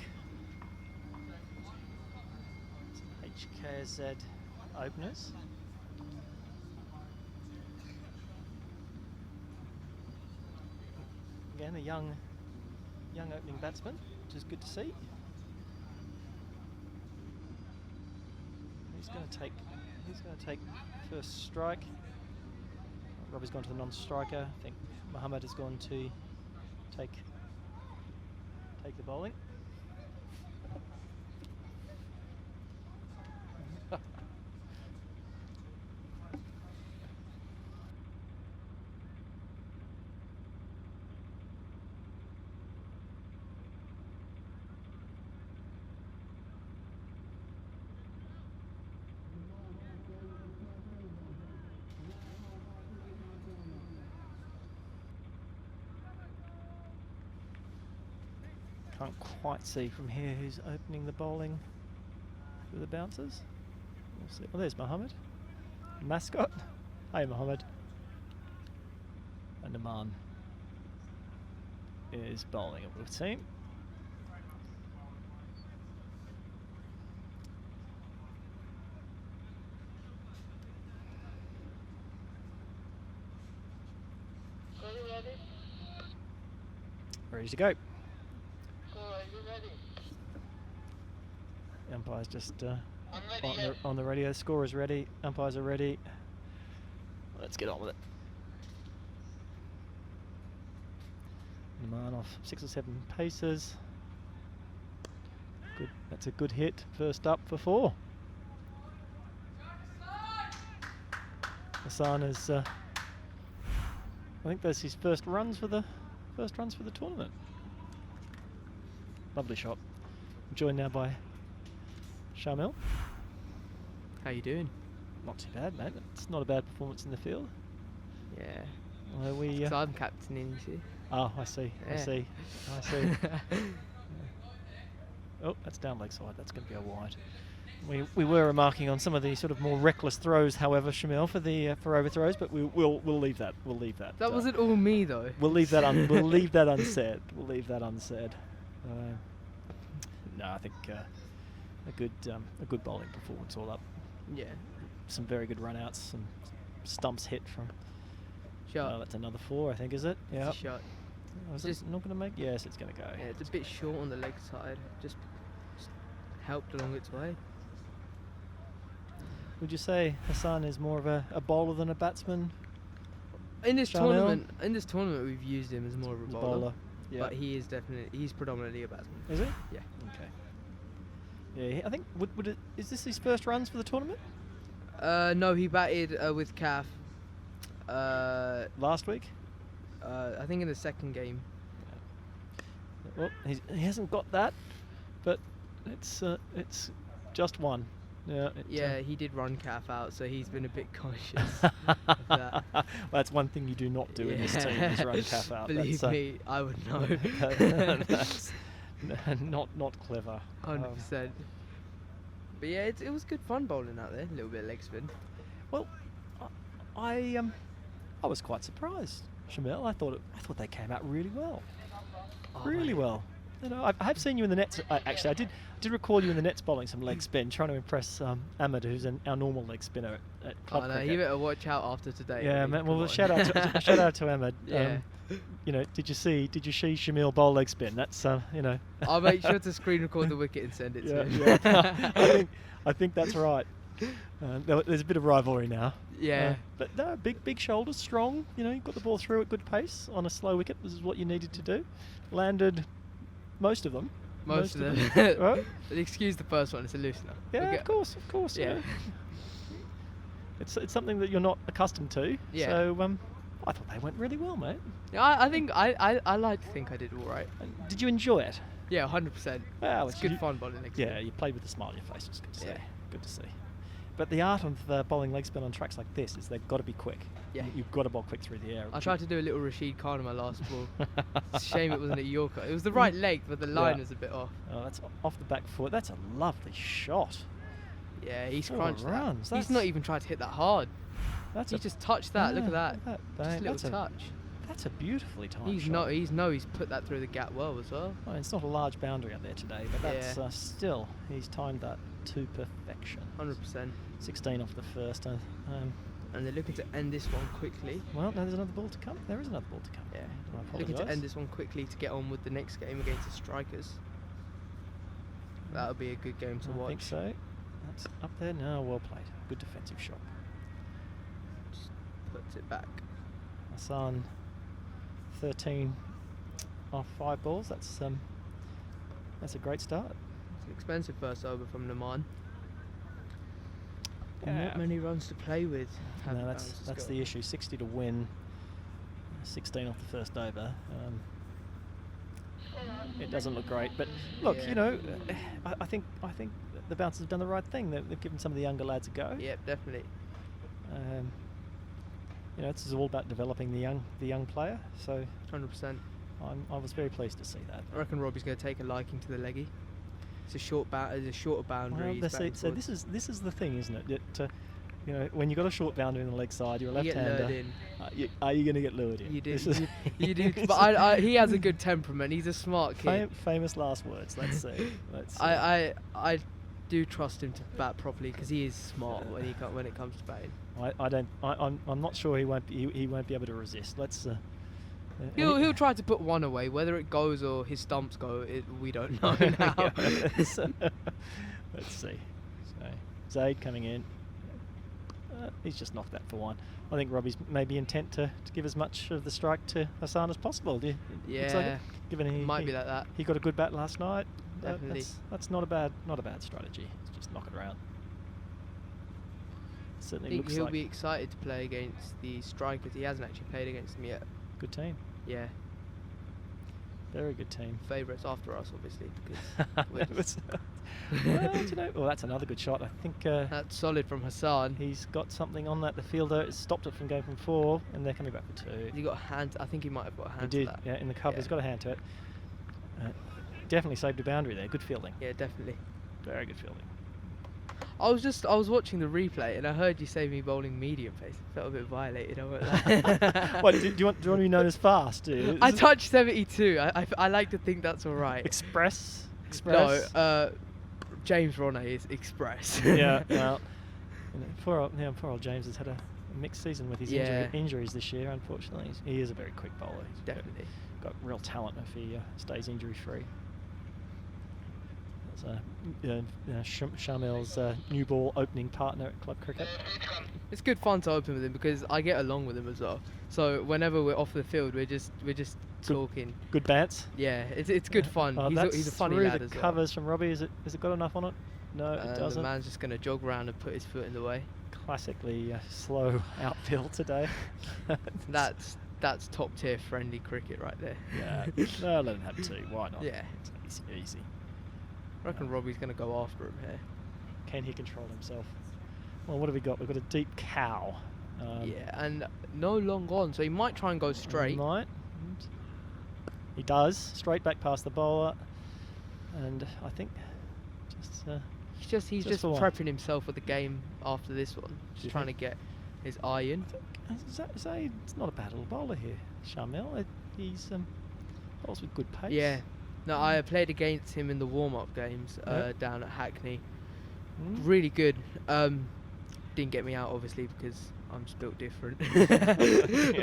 Some Hksz openers. Again, a young opening batsman, which is good to see. He's going to take first strike. Robbie's gone to the non-striker. I think Mohammed is going to take the bowling. Can't quite see from here who's opening the bowling for the bouncers. We'll see. Oh, there's Mohammed, mascot. Hey, Mohammed. And Aman is bowling, it would seem. Ready to go. The umpire's just on the radio. Score is ready. Umpires are ready. Let's get on with it. Naman off 6 or 7 paces. Good. That's a good hit. First up for 4. Hassan is. I think that's his first runs for the tournament. Lovely shot. I'm joined now by Shamil. How you doing? Not too bad, mate. It's not a bad performance in the field. Yeah. Well, we. So I'm captaining, you see. Oh, I see. Yeah. I see. I see. Oh, that's down leg side. That's going to be a wide. We were remarking on some of the sort of more reckless throws, however, Shamil, for overthrows, but we'll leave that. We'll leave that. That wasn't all me though. We'll leave that we'll leave that unsaid. We'll leave that unsaid. No, I think a good bowling performance all up. Yeah. Some very good run-outs, some stumps hit from. Shot. That's another 4, I think, is it? Yeah. Shot. Oh, is it not going to make? Yes, it's going to go. Yeah, it's a bit short on the leg side. Just helped along its way. Would you say Hassan is more of a bowler than a batsman? In this Shamil? tournament, we've used him as more of a bowler. Yeah. But he's predominantly a batsman. Is he? Yeah. Okay. Yeah, I think is this his first runs for the tournament? No, he batted with Calf. Last week? I think in the second game. Well, he hasn't got that, but it's just one. Yeah. Yeah, he did run Calf out, so he's been a bit conscious of that. Well, that's one thing you do not do in this team is run Calf out. Believe me, I would know. That's not clever. 100%. But yeah, it was good fun bowling out there. A little bit of leg spin. Well, I was quite surprised, Shamil. I thought they came out really well. Really well. You know, I have seen you in the nets. Actually, I did recall you in the nets bowling some leg spin, trying to impress Ahmed, who's our normal leg spinner at club cricket. You better watch out after today. Yeah, man. Well, shout out to Ahmed. Yeah. You know, did you see Shamil bowl leg spin? That's you know. I'll make sure to screen record the wicket and send it to him. Yeah. I think that's right. There's a bit of rivalry now. Yeah. But no, big shoulders, strong. You know, you got the ball through at good pace on a slow wicket. This is what you needed to do. Landed most of them. Most of them. Right? Excuse the first one, it's a loosener. Yeah, of course. Yeah. It's something that you're not accustomed to. Yeah. So I thought they went really well, mate. Yeah, I think I like to think I did all right. And did you enjoy it? Yeah, 100%. Well, It's good fun bowling leg spin. Yeah, you played with a smile on your face. It's good to see. Yeah. Good to see. But the art of bowling leg spin on tracks like this is they've got to be quick. Yeah. You've got to bowl quick through the air. I tried to do a little Rashid Khan on my last ball. It's a shame it wasn't a Yorker. It was the right leg, but the line was a bit off. Oh, that's off the back foot. That's a lovely shot. Yeah, he's 4 crunched runs. that. He's not even tried to hit that hard. He just touched that. Look at that. Just a little touch. That's a beautifully timed He's shot. he's put that through the gap well as well. Well, it's not a large boundary up there today, but that's Yeah. still, he's timed that to perfection. 100%. 16 off the first. And they're looking to end this one quickly. Well, no, there's another ball to come. There is another ball to come. Yeah. I Looking to apologise. end this one quickly to get on with the next game against the Strikers. That'll be a good game to I watch. think so. That's up there. No, well played. Good defensive shot. Just puts it back. Hassan, 13 off 5 balls. That's a great start. It's an expensive first over from Naman. Yeah. Not many runs to play with. No, that's the issue. 60 to win. 16 off the first over. It doesn't look great, but look, Yeah. you know, I think the bouncers have done the right thing. They've given some of the younger lads a go. Yep, definitely. You know, this is all about developing the young player. So 100%. I was very pleased to see that. I reckon Robbie's going to take a liking to the leggy. It's a shorter boundary. Well, he's that's batting it. So towards. this is the thing, isn't it? That, you know, when you've got a short boundary in the leg side, you're a You get left-hander. lured in. Are you going to get lured in? You do. This is- You do. But he has a good temperament. He's a smart kid. famous last words. Let's see. I do trust him to bat properly because he is smart when it comes to batting. I'm not sure he won't be able to resist. Let's. He'll try to put one away. Whether it goes or his stumps go, we don't know now. Let's see. So Zaid coming in. He's just knocked that for one. I think Robbie's maybe intent to give as much of the strike to Hassan as possible. Looks like Yeah, it, given he might be like that. he got a good bat last night. Definitely. That's not a bad strategy. It's just knock it around. I Certainly think looks he'll like be excited to play against the Strikers. He hasn't actually played against them yet. good team. Yeah, Very good team. favourites after us, obviously, because we're just- Well, that's another good shot. I think that's solid from Hassan. he's got something on that. The fielder has stopped it from going from 4, and they're coming back for 2. He got a hand. I think he might have got a hand. He to did, that. yeah, in the cover. He's Yeah. got a hand to it. Definitely saved a boundary there. Good fielding. Yeah, definitely. Very good fielding. I was watching the replay and I heard you say me bowling medium pace. Felt a bit violated. I won't lie. What, do you want to be known as fast? Do you? I Is it touched 72. I like to think that's all right. Express. No, James Ronay is express. Yeah. Well, you know, poor old James has had a mixed season with his Yeah. injuries this year. Unfortunately, he is a very quick bowler. He's Definitely. got real talent if he stays injury free. Shamil's new ball opening partner at club cricket. It's good fun to open with him because I get along with him as well. So whenever we're off the field, we're just talking. Good bats. Yeah, it's good fun. Oh, He's a funny through lad the as well. covers from Robbie. Is it got enough on it? No, it The doesn't. man's just gonna jog around and put his foot in the way. Classically slow outfield today. That's top tier friendly cricket right there. Yeah. No, let him have 2. Why not? Yeah. It's easy. I reckon Robbie's gonna go after him here. Can he control himself? Well, what have we got? We've got a deep cow. Yeah, and no long on, so he might try and go straight. He might. He does. Straight back past the bowler. And I think He's just for one. prepping himself for the game after this one. Do you Just trying to get his eye in. Zaid's not a bad little bowler here, Shamil. He's bowls with good pace. Yeah. No, I played against him in the warm-up games Yeah. down at Hackney. Mm. Really good. Didn't get me out obviously because I'm just built different.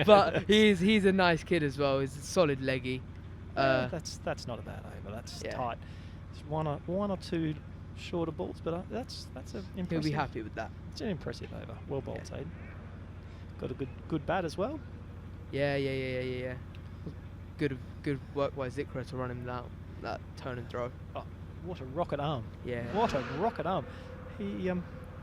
But he's a nice kid as well. He's a solid leggy. That's not a bad over. That's Yeah. tight. It's one or 2 shorter balls, but that's an impressive. He'll be happy with that. It's an impressive over. Well bowled, Yeah. Zaid. Got a good bat as well. Yeah. Good work by Zikra to run him that turn and throw. Oh, what a rocket arm! Yeah. What a rocket arm!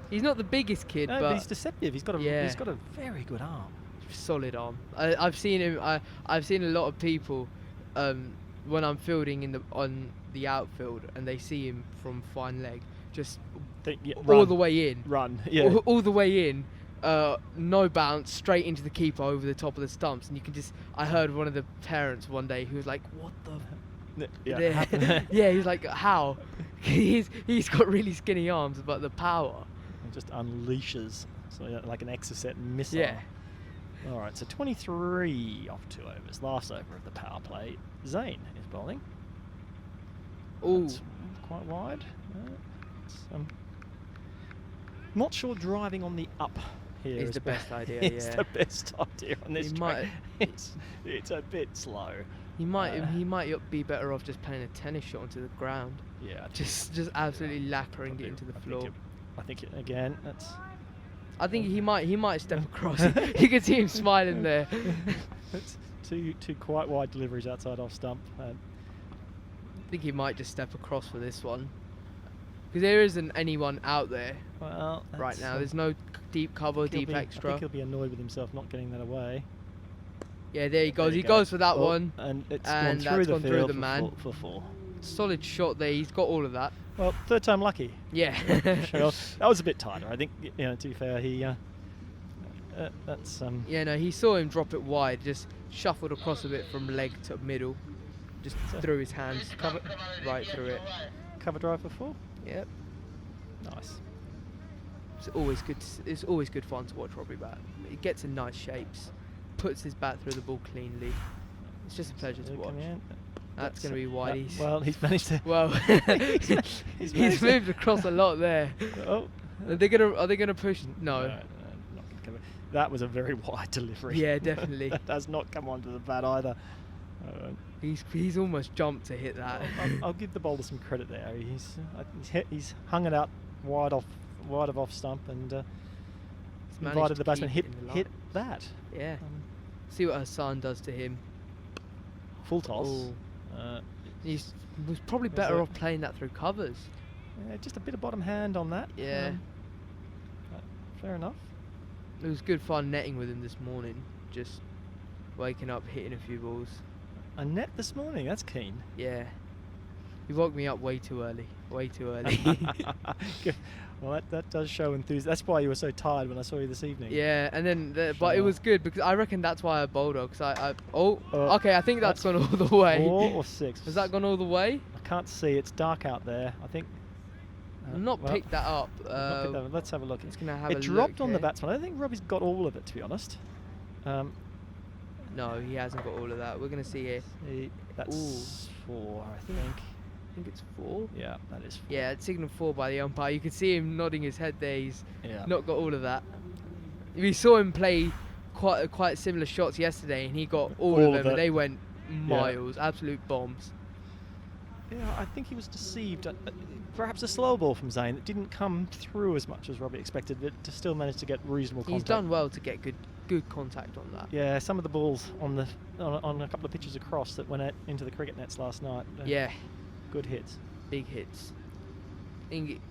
He's not the biggest kid, No, but he's deceptive. He's got a very good arm. solid arm. I've seen him. I've seen a lot of people when I'm fielding on the outfield, and they see him from fine leg, just all the way in. Run. Yeah. All the way in. No bounce, straight into the keeper over the top of the stumps, and you can just. I heard one of the parents one day who was like, "What the?" Yeah. Yeah, he's like, "How?" he's got really skinny arms, but the power. It just unleashes, so like an Hksz missile. Yeah. All right, so 23 off 2 overs. Last over of the power play. Zane is bowling. Ooh. That's quite wide. Not sure driving on the up here Is the best idea, it's yeah. the best idea on this He track. It's a bit slow. He might be better off just playing a tennis shot onto the ground. Yeah, Just absolutely lacquering it into the floor. I think again, that's. I think he might step across. You can see him smiling there. It's two quite wide deliveries outside off stump. I think he might just step across for this one. Because there isn't anyone out there Well, right now. There's no deep cover, deep I extra. think he'll be annoyed with himself not getting that away. Yeah, there he goes. There He you go. goes for that Oh, one. and it's And gone through that's the gone through field the man. for 4. Solid shot there. He's got all of that. Well, third time lucky. Yeah. Sure. That was a bit tighter. I think, to be fair, he. That's. Yeah, no, he saw him drop it wide, just shuffled across a bit from leg to middle, just threw his hands right through it. Cover drive for 4. Yep. Nice. It's always good. It's always good fun to watch Robbie bat. He gets in nice shapes, puts his bat through the ball cleanly. It's just a pleasure to watch. Coming in. That's going to be wide. Well, he's managed to. Well, he's moved across a lot there. Oh. Are they gonna push? No. Not gonna cover. That was a very wide delivery. Yeah, definitely. That does not come onto the bat either. He's almost jumped to hit that. I'll give the bowler some credit there. He's hung it out wide of off stump and invited the batsman hit that. Yeah. See what Hassan does to him. Full toss. Ooh. He was probably better off playing that through covers. Yeah, just a bit of bottom hand on that. Yeah. Fair enough. It was good fun netting with him this morning. Just waking up, hitting a few balls. A net this morning. That's keen. Yeah. He woke me up way too early. Way too early. Well, that does show enthusiasm. That's why you were so tired when I saw you this evening. Yeah, and then but it was good because I reckon that's why I bowled her. Because okay, I think that's gone all the way. 4 or 6. Has that gone all the way? I can't see. It's dark out there. I think. I've not picked that up. Not picked that up. Let's have a look. It's gonna have a look. It dropped on the here. batsman. I don't think Robbie's got all of it, to be honest. No, he hasn't got all of that. We're gonna see here. That's 4, I think. I think it's 4. Yeah, that is 4. Yeah, it's signalled 4 by the umpire. You can see him nodding his head there. He's not got all of that. We saw him play quite similar shots yesterday, and he got all of them. And they went miles, absolute bombs. Yeah, I think he was deceived. Perhaps a slow ball from Zane that didn't come through as much as Robbie expected, but to still manage to get reasonable contact. He's done well to get good contact on that. Yeah, some of the balls on a couple of pitches across that went into the cricket nets last night. Yeah. Good hits. Big hits. I think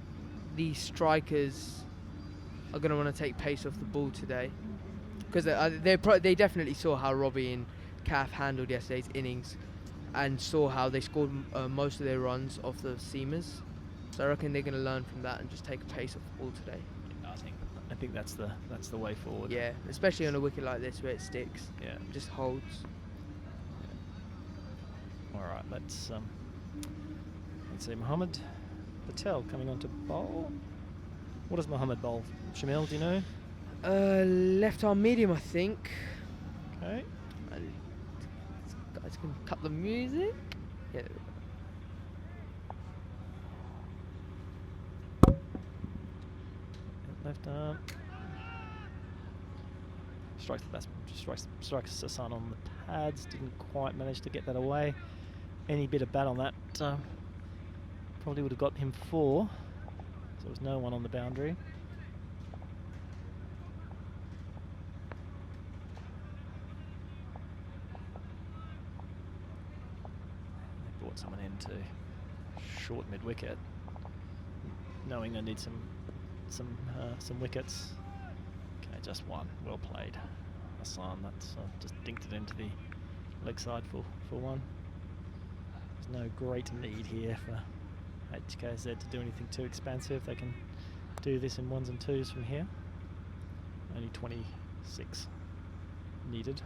these strikers are going to want to take pace off the ball today. Because they definitely saw how Robbie and Calf handled yesterday's innings and saw how they scored most of their runs off the seamers. So I reckon they're going to learn from that and just take pace off the ball today. I think that's the way forward. Yeah, especially on a wicket like this where it sticks. Yeah. It just holds. Yeah. All right, let's see. Mohammed Patel coming on to bowl. What does Mohammed bowl? Shamil, do you know? Left arm medium, I think. Okay. Guys can cut the music. Yeah. Left arm. Strikes the batsman. Strikes Hassan on the pads. Didn't quite manage to get that away. Any bit of bat on that probably would have got him 4. So there was no one on the boundary. They brought someone in to short mid wicket, knowing they need some wickets. Okay, just one. Well played, Hassan. That's just dinked it into the leg side for 1. There's no great need here for Hksz to do anything too expansive. They can do this in 1s and 2s from here. Only 26 needed.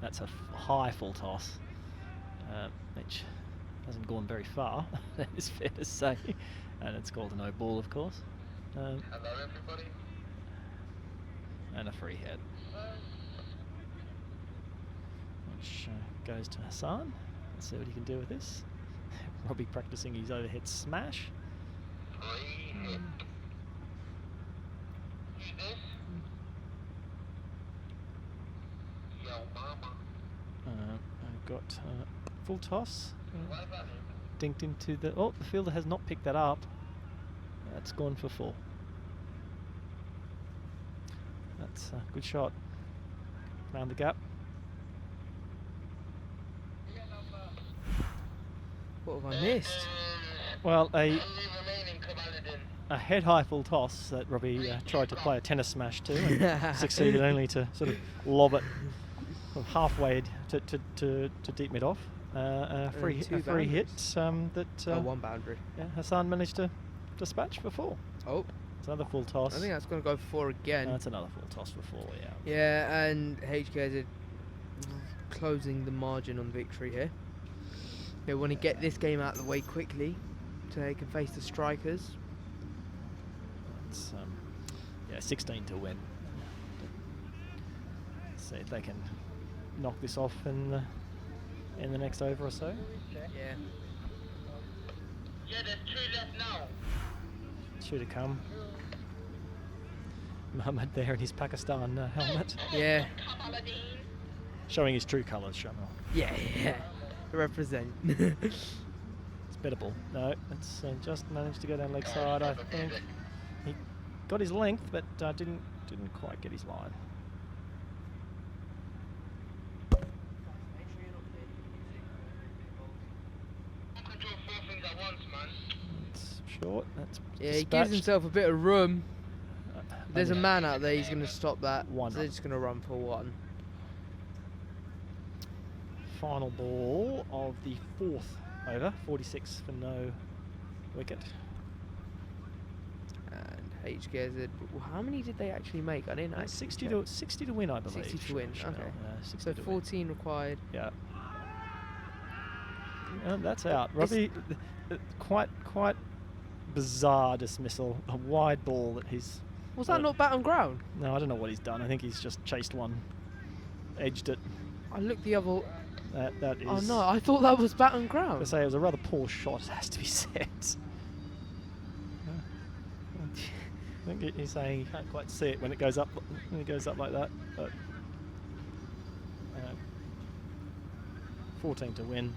That's a high full toss, which hasn't gone very far, that is fair to say. And it's called a no ball, of course. Hello, everybody. And a free hit, which goes to Hassan. Let's see what he can do with this. Robbie practicing his overhead smash. Free hit. Who's this? Yo, mama. I've got full toss. What about him? Dinked into the... Oh, the fielder has not picked that up. That's gone for full. That's a good shot. Round the gap. What have I missed? Well, Only remaining Kamaluddin. a head-high full toss that Robbie tried to play a tennis smash to and succeeded only to sort of lob it from halfway to deep mid-off. A free hit that One boundary. yeah, Hassan managed to dispatch for four. Oh, It's another full toss. I think that's going to go for 4 again. That's another full toss for four, yeah. Yeah, and Hksz closing the margin on victory here. They want to get this game out of the way quickly so they can face the strikers. It's 16 to win. See if they can knock this off in the next over or so. Yeah. Yeah, there's 2 left now. Two to come. Muhammad there in his Pakistan helmet, Yeah. showing his true colours, Shamal. Yeah. Represent. It's better ball. No, it's just managed to go down leg side. I think he got his length, but didn't quite get his line. Control 4 things at once, man. It's short. That's Yeah, he gives dispatched. himself a bit of room. There's a Only man out there, he's going to stop that. One So they're run. just going to run for 1. Final ball of the 4th over. 46 for no wicket. And Hksz, how many did they actually make? I didn't actually 60 to win, I believe. 60 to win, Chanel. okay. 60 So to win. 14 required. Yeah. And that's out. Robbie, quite bizarre dismissal. A wide ball that he's... Was that not bat on ground? No, I don't know what he's done. I think he's just chased one, edged it. I looked the other... That is... Oh no, I thought that was bat on I ground. say it was a rather poor shot, it has to be said. I think he's saying he can't quite see it when it goes up like that. But 14 to win.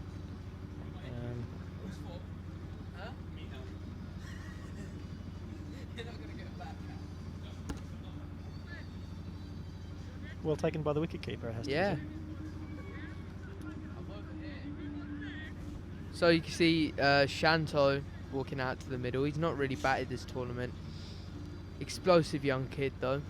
Well taken by the wicketkeeper, it has to be Yeah. said. So you can see Shanto walking out to the middle. He's not really batted this tournament. Explosive young kid though.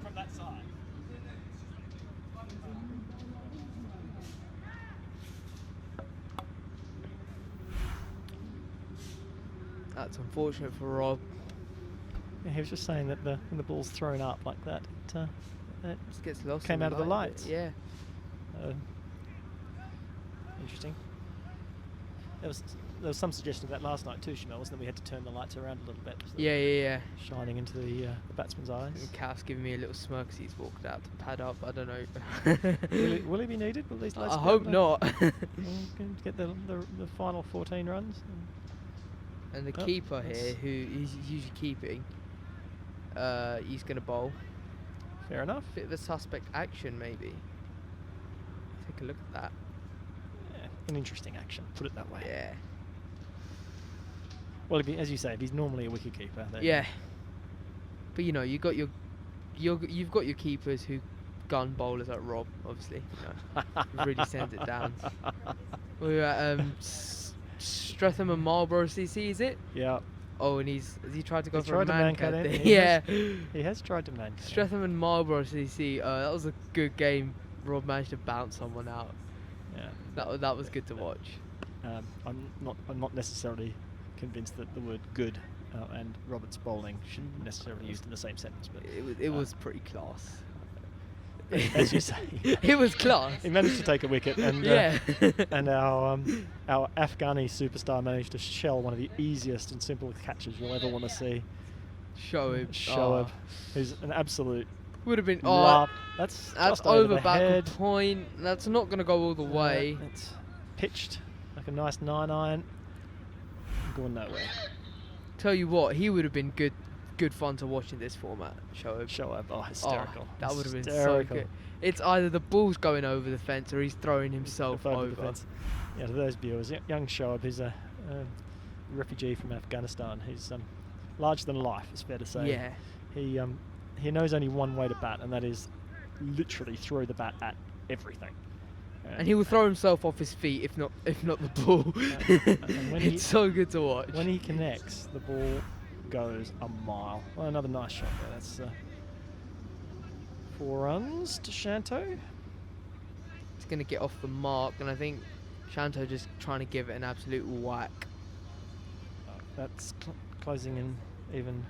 From that side. That's unfortunate for Rob. Yeah, he was just saying that when the ball's thrown up like that, it Just gets lost. Came in out of the light. lights. Yeah. Interesting. There was some suggestion of that last night too, Shamel, wasn't it? We had to turn the lights around a little bit. So Yeah. shining into the batsman's eyes. And Cal's giving me a little smirk as he's walked out to pad up. I don't know. Will he be needed? Will these lights I be hope able not. to get the final 14 runs? And the Oh, keeper that's- here, who is usually keeping, he's going to bowl. Fair enough. Bit of a suspect action, maybe. Take a look at that. Yeah, an interesting action, put it that way. Yeah. Well, as you say, if he's normally a wicketkeeper, then Yeah. But you know, you've got your keepers who gun bowlers like Rob, obviously. You know, really sends it down. We were at Streatham and Marlborough CC, is it? Yeah, Oh, and has he tried to go He for a tried to man man cut cut it, there? he Yeah. he has tried to man. Streatham and Marlborough CC. That was a good game. Rob managed to bounce someone out. Yeah. That was good to watch. I'm not necessarily convinced that the word "good" and Robert's bowling shouldn't necessarily be used in the same sentence, but It was pretty class. as you say, It was class. he managed to take a wicket, and Yeah. and our Afghani superstar managed to shell one of the easiest and simplest catches you'll ever want to see. Shoaib. Who's an absolute Would have been. laugh. That's just over the back head. point. That's not going to go all the way. It's pitched like a nice 9-iron. Going nowhere. Tell you what, he would have been good fun to watch in this format. Shoaib, oh, hysterical. Oh, that would have been so Hysterical. good. It's either the ball's going over the fence or he's throwing himself Over the over. fence. Yeah, to those viewers, young Shoaib, who's a refugee from Afghanistan. He's larger than life, it's fair to say. Yeah. He knows only one way to bat, and that is literally throw the bat at everything. And he will throw himself off his feet if not the ball. And when It's so good to watch. when he connects, the ball goes a mile. Well, another nice shot there. That's 4 runs to Shanto. It's going to get off the mark, and I think Shanto just trying to give it an absolute whack. That's closing in even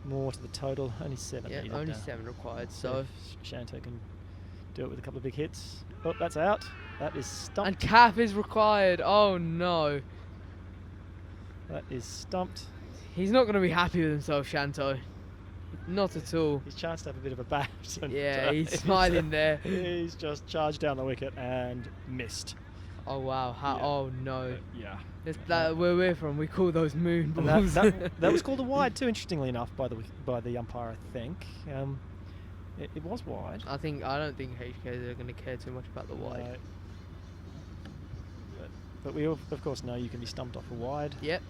more to the total. Only 7. Yeah, needed only now. 7 required. See So, if Shanto can do it with a couple of big hits. Oh, that's out. That is stumped. and cap is required. Oh no, That is stumped. he's not going to be happy with himself, Shanto. Not at all. He's chanced to have a bit of a bat. And, Yeah, he's smiling there. He's just charged down the wicket and missed. Oh wow. Yeah. Oh no. Yeah. It's where we're from, we call those moon And balls. that was called a wide too, interestingly enough, by the umpire, I think. It was wide. I don't think Hksz are going to care too much about the wide. But we of course know you can be stumped off a wide. Yep.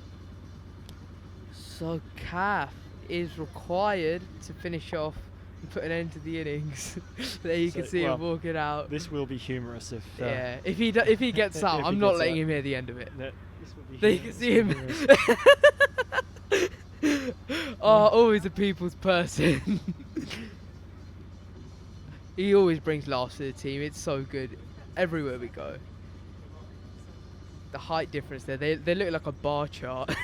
So calf is required to finish off and put an end to the innings. There you can So, see well, him walking out. This will be humorous if. Yeah, if he gets out, if I'm he not gets letting out. him hear the end of it. No, this will be There you can see him. humorous. Oh, always a people's person. He always brings laughs to the team. It's so good. Everywhere we go. The height difference there. They look like a bar chart.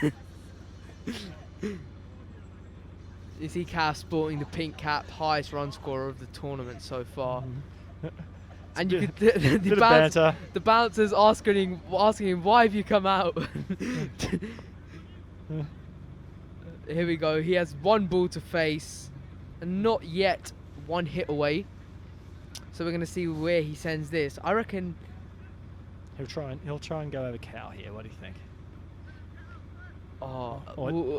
You see Cass sporting the pink cap, highest run scorer of the tournament so far. And you could the bouncers asking him, why have you come out? Here we go. He has 1 ball to face, and not yet 1 hit away. So we're going to see where he sends this. I reckon He'll try and go over cow here. What do you think? it'll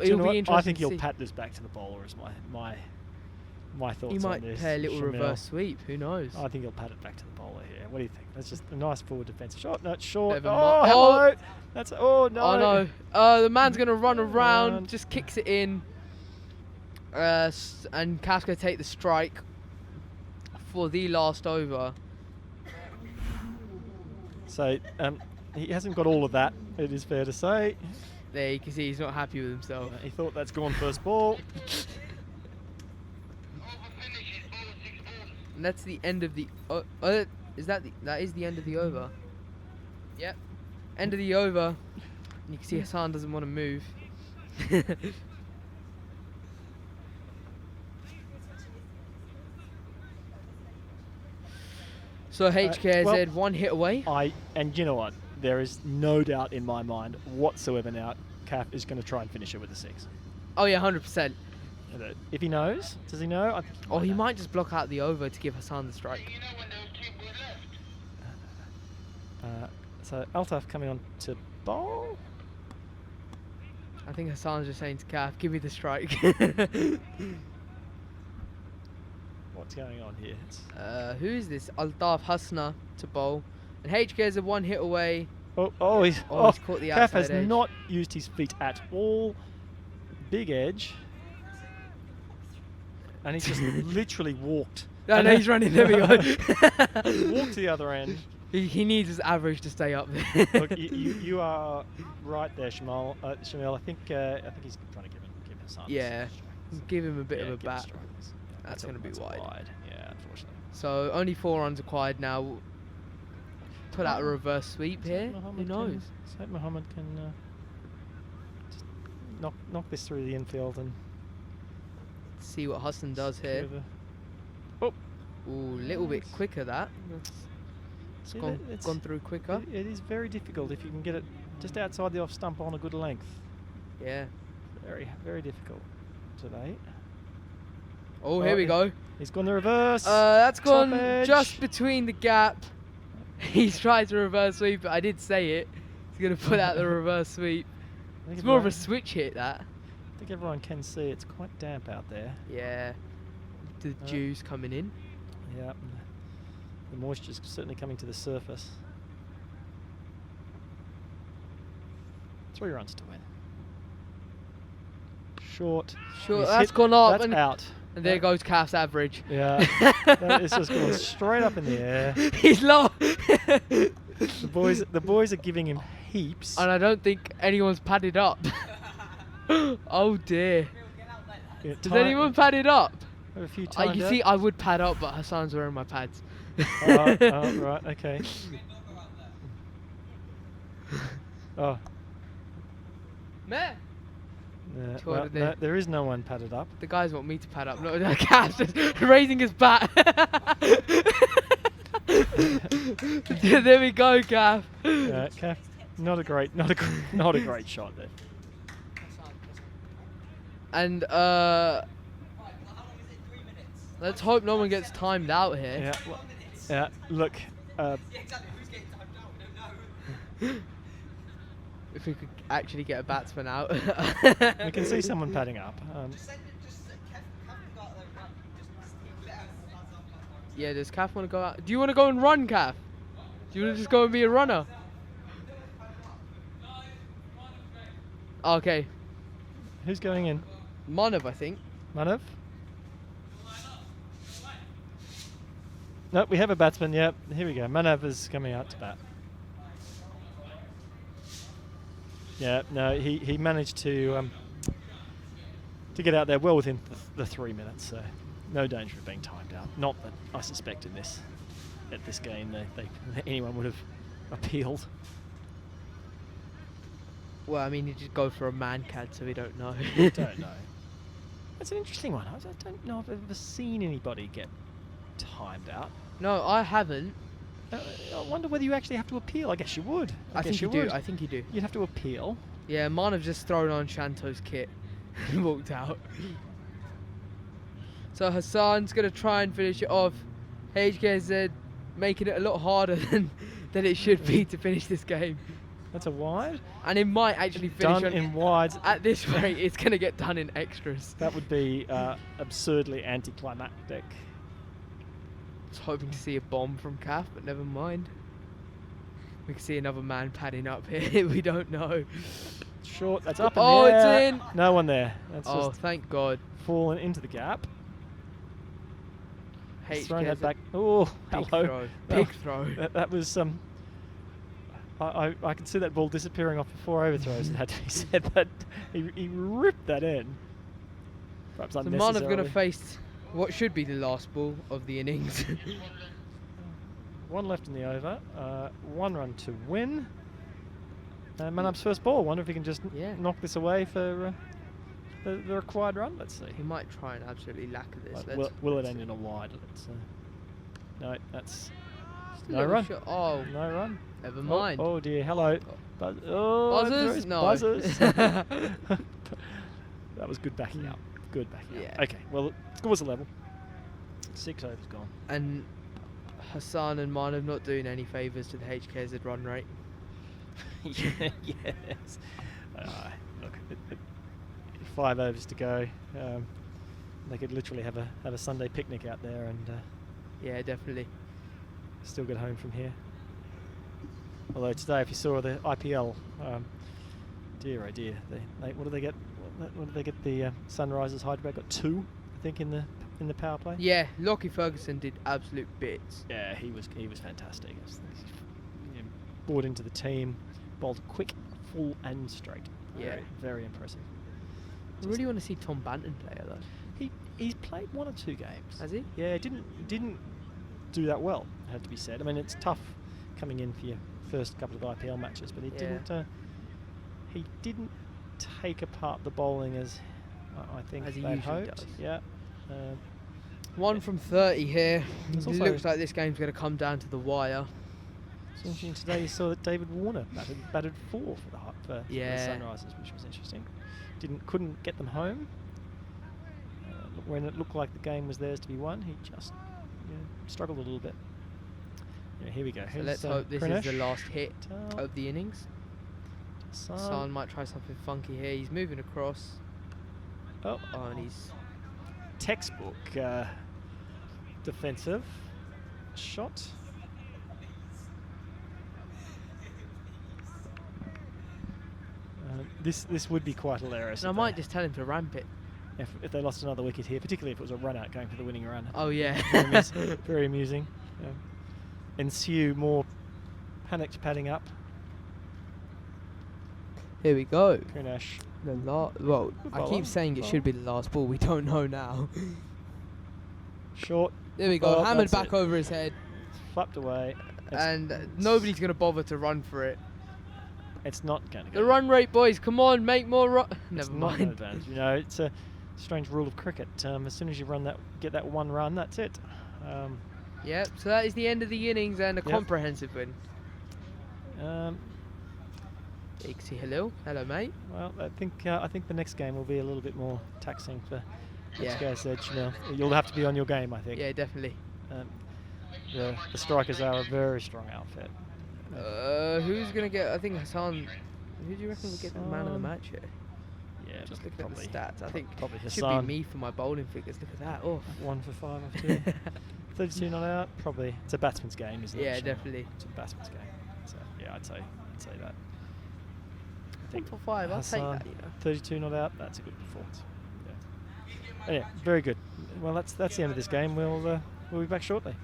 Do you know be what? interesting. I think to he'll see. pat this back to the bowler. Is my thoughts He on might this. play a little Shamil. reverse sweep. Who knows? I think he'll pat it back to the bowler here. What do you think? That's just a nice forward defensive shot. No, it's short. Bit of a Oh, mu- hello. That's no. Oh no! The man's gonna run around, Around. just kicks it in, and Cass gonna take the strike for the last over. So he hasn't got all of that. It is fair to say. There you can see he's not happy with himself. He thought that's gone first ball. And that's the end of the. That is the end of the over. Yep. End of the over. And you can see Hassan doesn't want to move. So Hksz well, 1 hit away. And you know what? There is no doubt in my mind whatsoever now. Cap is going to try and finish it with a 6. Oh yeah, 100%. If he knows, does he know? I think Oh, he know. might just block out the over to give Hassan the strike. You know when there was 2 balls left? So Altaf coming on to bowl. I think Hassan's just saying to Kaf, give me the strike. What's going on here? Who is this? Altaf Hasna to bowl. And Hksz 1 hit away. He's He's caught the Cap outside has edge. not used his feet at all. Big edge. And he's just literally walked. No, he's running. There we go. Walked to the other end. He needs his average to stay up there. Look, you are right there, Shamil. Shamil, I think he's trying to give Hassan. Yeah, give him a bit of a give bat. strikes. That's going to be wide. Yeah, unfortunately. So only 4 runs required now. Put out a reverse sweep here. Who knows? Said Muhammad can knock this through the infield and See what Huston does here. Oh, Ooh, little bit quicker that. It's see gone, that- gone through quicker. It is very difficult if you can get it just outside the off stump on a good length. Yeah. Very, very difficult today. Oh, here we go. He's gone the reverse. That's Top gone edge. just between the gap. He's tried to reverse sweep, but I did say it. He's going to put out the reverse sweep. I think It's more of a everyone- switch hit, that. I think everyone can see it's quite damp out there. Yeah. The dews coming in. Yeah, and the moisture's certainly coming to the surface. 3 runs to win. Short. Sure, He's that's hit- gone up. That's And, out. and there That- goes Calf's average. Yeah, that is just going straight up in the air. He's low. The boys are giving him heaps. And I don't think anyone's padded up. Oh dear. Yeah, Does time- anyone pad it up? a few You timed see, out. I would pad up, but Hassan's wearing my pads. Oh, right, okay. Oh, Meh. yeah, Toward well, the- no, there is no one padded up. The guys want me to pad up. No, Calf's just raising his bat. There we go, Calf. Kath, not a great shot there. And let's hope no one gets timed out here. Yeah, yeah. Look, If we could actually get a batsman out. we can see someone padding up. Yeah, does Calf want to go out? Do you want to go and run, Calf? Do you want to just go and be a runner? Okay, Who's going in? Manav, I think. Manav? No, we have a batsman. Yep, here we go. Manav is coming out to bat. Yeah, no, he managed to get out there well within the 3 minutes. So no danger of being timed out. Not that I suspect at this game anyone would have appealed. Well, I mean, you just go for a man cad, so we don't know. Don't know. That's an interesting one. I don't know if I've ever seen anybody get timed out. No, I haven't. I wonder whether you actually have to appeal. I guess you would. I guess think you would. do. I think you do. You'd have to appeal. Yeah, Manav's just thrown on Shanto's kit and walked out. So Hassan's going to try and finish it off. Hksz making it a lot harder than it should be to finish this game. That's a wide. And it might actually finish Done on, in wides. at this rate, it's going to get done in extras. That would be absurdly anticlimactic. I was hoping to see a bomb from Calf, but never mind. We can see another man padding up here. We don't know. Short. That's up in Oh, the air. it's in. No one there. That's Oh, just thank God. fallen into the gap. He's thrown that Hksz, back. Oh, big hello. throw. That- Big throw. That was I could see that ball disappearing off before overthrows. It had to be said that he ripped that in. Perhaps So Manav's unnecessarily. going to face what should be the last ball of the innings. One left in the over. 1 run to win. Manav's first ball. Wonder if he can just Yeah. knock this away for the required run. Let's see. He might try and absolutely lacquer this. Will it end in a wide? No, that's Just a no little run. shot. Oh, No run. never mind. Oh dear. Hello. Buzzers? there's No. Buzzers. That was good backing up. Good backing Yeah. up. Okay. Well, scores a level. 6 overs gone. And Hassan and Manav not doing any favours to the Hksz run rate. Yes. Look, 5 overs to go. They could literally have a Sunday picnic out there and Yeah, definitely. still get home from here. Although today, if you saw the IPL, dear oh dear, what do they get? What did they get? The Sunrisers Hyderabad got 2, I think, in the power play. Yeah, Lockie Ferguson did absolute bits. Yeah, he was fantastic. Brought into the team, bowled quick, full and straight. Yeah. Very, very impressive. I really want to see Tom Banton play though. He's played 1 or 2 games. Has he? Yeah, didn't do that well, had to be said. I mean, it's tough coming in for your first couple of IPL matches, but he Yeah. didn't take apart the bowling as I think As he they'd usually hoped. does. Yeah. Um, 1 from 30 here. There's It also- looks like this game's going to come down to the wire. it's interesting today. You saw that David Warner batted 4 for the Yeah. Sunrisers, which was interesting. Couldn't get them home. When it looked like the game was theirs to be won, he just struggled a little bit. Yeah, here we go. So let's hope this is the last hit of the innings. San. San might try something funky here. He's moving across. Oh, And he's... textbook defensive shot. This would be quite hilarious. And I if might they- just tell him to ramp it. if they lost another wicket here, particularly if it was a run out going for the winning run. Oh, yeah. Very amusing. Ensue more panicked padding up. Here we go. Kunash. Well, Good I bowler, keep saying good it should be the last ball. We don't know now. Short. There we go. Oh, Hammered that's back it. over his head. Flapped away. And nobody's going to bother to run for it. It's not going to go. The run rate, boys. Come on, make more run. It's Never not an mind. advantage. It's a strange rule of cricket. As soon as you get that one run, that's it. Yep, so that is the end of the innings and a Yep. comprehensive win. Hksz, hello. Hello, mate. Well, I think the next game will be a little bit more taxing for Yeah. Hksz. You'll have to be on your game, I think. Yeah, definitely. The strikers are a very strong outfit. Who's going to get, I think Hassan, who do you reckon will get the man of the match here? Yeah, Just looking probably, at the stats, I think probably it should Hassan. be me for my bowling figures. Look at that. Oh. 1 for 5 off 2. 32 not out. Probably. It's a batsman's game, isn't it? Yeah, Sean? definitely. It's a batsman's game. So yeah, I'd say that. 1 for 5, I'll take Hassan, that, 32 not out. That's a good performance. Yeah. Anyway, very good. Well, that's the end of this game. We'll be back shortly.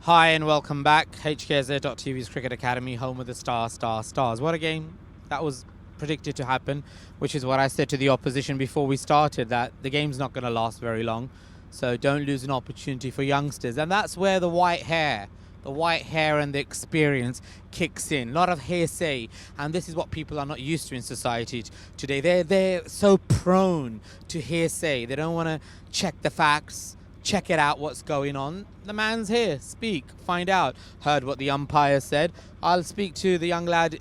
Hi and welcome back. Hksz.tv's Cricket Academy, home of the stars. What a game that was predicted to happen, which is what I said to the opposition before we started, that the game's not going to last very long. So don't lose an opportunity for youngsters. And that's where the white hair and the experience kicks in. A lot of hearsay, and this is what people are not used to in society today. They're so prone to hearsay. They don't want to check the facts, check it out, what's going on. The man's here. Speak, find out. Heard what the umpire said. I'll speak to the young lad.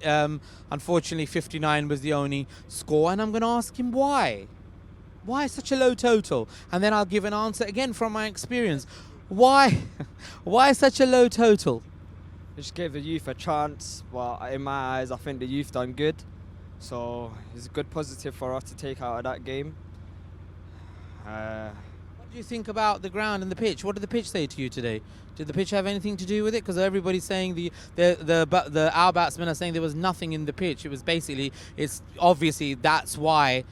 Unfortunately, 59 was the only score, and I'm going to ask him why. Why such a low total? And then I'll give an answer again from my experience. Why such a low total? Just gave the youth a chance, but in my eyes, I think the youth done good. So it's a good positive for us to take out of that game. What do you think about the ground and the pitch? What did the pitch say to you today? Did the pitch have anything to do with it? Because everybody's saying our batsmen are saying there was nothing in the pitch. It was basically, it's obviously that's why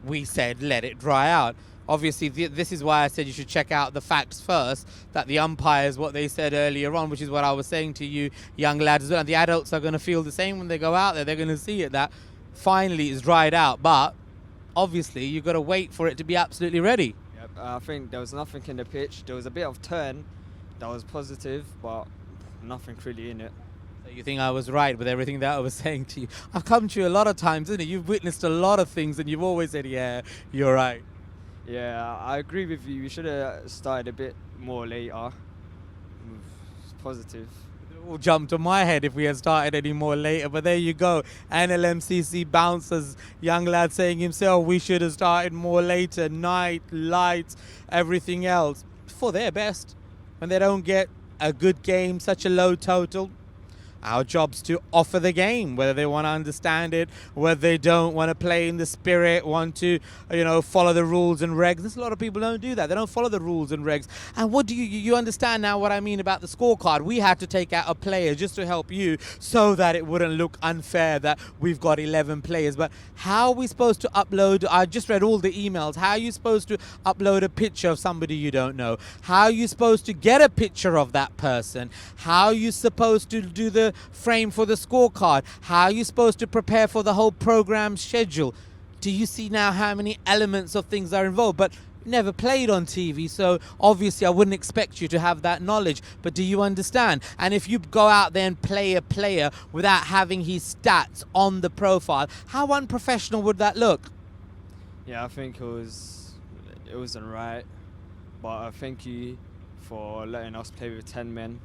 we said let it dry out. Obviously, this is why I said you should check out the facts first, that the umpires, what they said earlier on, which is what I was saying to you young lads as well. And the adults are going to feel the same when they go out there. They're going to see it, that finally it's dried out. But obviously, you've got to wait for it to be absolutely ready. Yep, I think there was nothing in the pitch. There was a bit of turn that was positive, but nothing really in it. So you think I was right with everything that I was saying to you? I've come to you a lot of times, isn't it? You've witnessed a lot of things, and you've always said, yeah, you're right. Yeah, I agree with you. We should have started a bit more later. It's positive. It all jumped on my head if we had started any more later, but there you go. Nlmcc bouncers, young lad saying himself, we should have started more later. Night, lights, everything else. For their best. When they don't get a good game, such a low total, our job's to offer the game, whether they want to understand it, whether they don't want to play in the spirit, want to, follow the rules and regs. There's a lot of people don't do that. They don't follow the rules and regs. And what do you understand now what I mean about the scorecard? We had to take out a player just to help you so that it wouldn't look unfair that we've got 11 players. But how are we supposed to upload? I just read all the emails. How are you supposed to upload a picture of somebody you don't know? How are you supposed to get a picture of that person? How are you supposed to do the frame for the scorecard? How are you supposed to prepare for the whole program schedule? Do you see now how many elements of things are involved? But never played on TV, so obviously I wouldn't expect you to have that knowledge. But do you understand? And if you go out there and play a player without having his stats on the profile, how unprofessional would that look? Yeah, I think it wasn't right. But I thank you for letting us play with 10 men.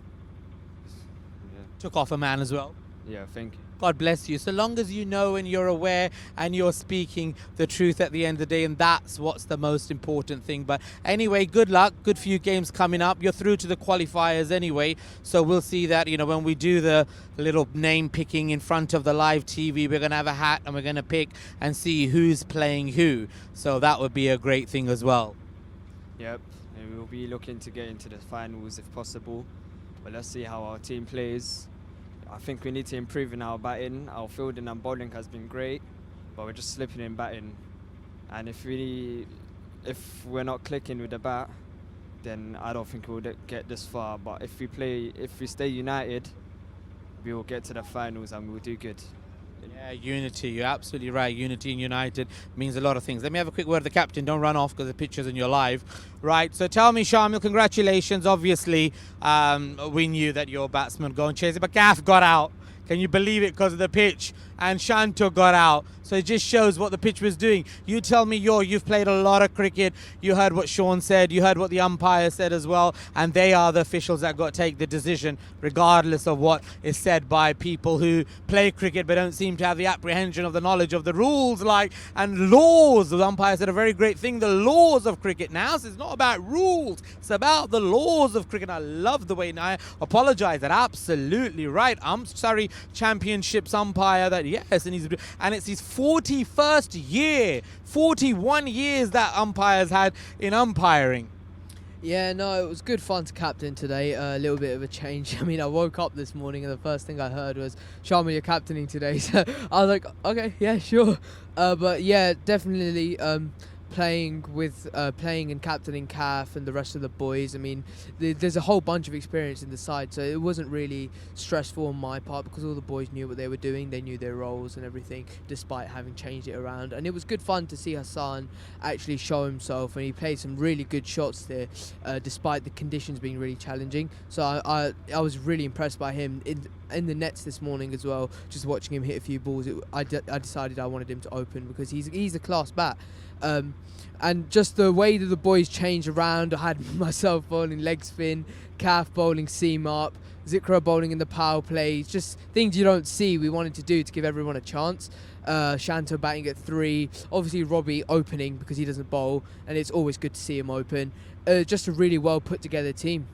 Took off a man as well. Yeah, thank you. God bless you. So long as you know and you're aware and you're speaking the truth at the end of the day, and that's what's the most important thing. But anyway, good luck. Good few games coming up. You're through to the qualifiers anyway. So we'll see that, when we do the little name picking in front of the live TV, we're going to have a hat and we're going to pick and see who's playing who. So that would be a great thing as well. Yep. And we'll be looking to get into the finals if possible. But let's see how our team plays. I think we need to improve in our batting. Our fielding and bowling has been great, but we're just slipping in batting. And if we're not clicking with the bat, then I don't think we'll get this far. But if we stay united, we will get to the finals and we'll do good. Yeah, unity. You're absolutely right. Unity and united means a lot of things. Let me have a quick word with the captain. Don't run off because the picture's in your live. Right, so tell me, Shamil, congratulations. Obviously, we knew that your batsman go and chase it, but Gaff got out. Can you believe it because of the pitch? And Shanto got out. So it just shows what the pitch was doing. You tell me, you've played a lot of cricket. You heard what Sean said. You heard what the umpire said as well. And they are the officials that got to take the decision, regardless of what is said by people who play cricket but don't seem to have the apprehension of the knowledge of the rules and laws. The umpire said a very great thing, the laws of cricket. Now, so it's not about rules. It's about the laws of cricket. I love the way, I apologize, that absolutely right. Surrey Championships umpire that, yes, and it's his 41st year, 41 years that umpire's had in umpiring. Yeah, no, it was good fun to captain today. A little bit of a change. I mean, I woke up this morning and the first thing I heard was, Sharma, you're captaining today. So I was like, okay, yeah, sure. But yeah, definitely playing and captaining Calf and the rest of the boys. I mean, there's a whole bunch of experience in the side, so it wasn't really stressful on my part because all the boys knew what they were doing. They knew their roles and everything, despite having changed it around. And it was good fun to see Hassan actually show himself, and he played some really good shots there, despite the conditions being really challenging. So I was really impressed by him in the nets this morning as well. Just watching him hit a few balls, I decided I wanted him to open because he's a class bat. And just the way that the boys changed around, I had myself bowling leg spin, Calf bowling seam up, Zikra bowling in the power play, just things you don't see we wanted to do to give everyone a chance. Shanto batting at 3, obviously Robbie opening because he doesn't bowl, and it's always good to see him open. Just a really well put together team.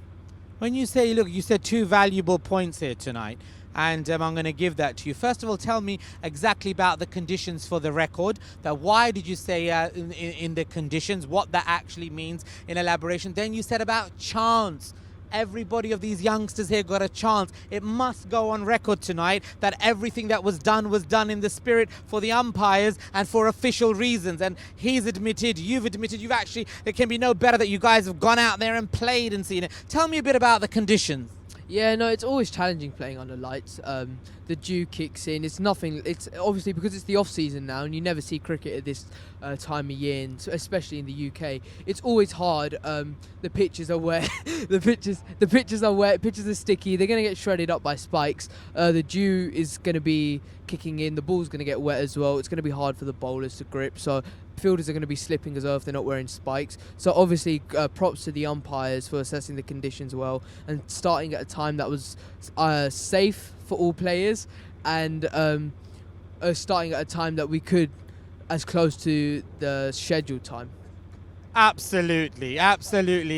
When you say, look, you said 2 valuable points here tonight, and I'm going to give that to you. First of all, tell me exactly about the conditions for the record. That why did you say in the conditions, what that actually means in elaboration. Then you said about chance. Everybody of these youngsters here got a chance. It must go on record tonight that everything that was done in the spirit for the umpires and for official reasons. And he's admitted, you've admitted, you've actually, it can be no better that you guys have gone out there and played and seen it. Tell me a bit about the conditions. Yeah, no, it's always challenging playing under lights. The dew kicks in. It's nothing. It's obviously because it's the off season now, and you never see cricket at this time of year, and especially in the UK. It's always hard. The pitches are wet. the pitches are wet. Pitches are sticky. They're going to get shredded up by spikes. The dew is going to be kicking in. The ball's going to get wet as well. It's going to be hard for the bowlers to grip. So fielders are going to be slipping as well if they're not wearing spikes. So obviously props to the umpires for assessing the conditions well and starting at a time that was safe for all players, and starting at a time that we could as close to the scheduled time. Absolutely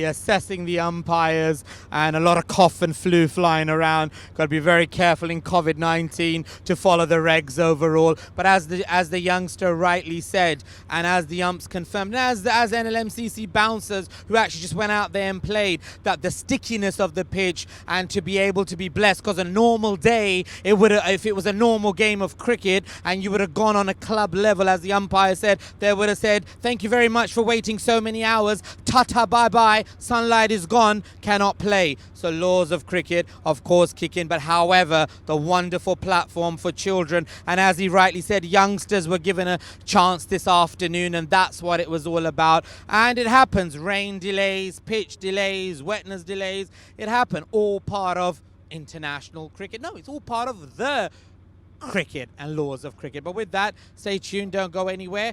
assessing the umpires, and a lot of cough and flu flying around. Got to be very careful in COVID-19 to follow the regs overall. But as the youngster rightly said, and as the umps confirmed, and as Nlmcc bouncers who actually just went out there and played, that the stickiness of the pitch, and to be able to be blessed, because a normal day, if it was a normal game of cricket and you would have gone on a club level, as the umpire said, they would have said, thank you very much for waiting so many hours, tata bye bye, sunlight is gone, cannot play. So laws of cricket of course kick in, but however, the wonderful platform for children, and as he rightly said, youngsters were given a chance this afternoon, and that's what it was all about. And it happens, rain delays, pitch delays, wetness delays, it happened, all part of international cricket. No, it's all part of the cricket and laws of cricket. But with that, stay tuned, don't go anywhere.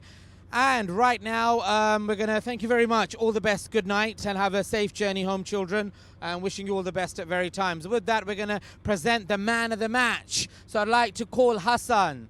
And right now, we're going to thank you very much. All the best. Good night and have a safe journey home, children. And wishing you all the best at very times. With that, we're going to present the man of the match. So I'd like to call Hassan.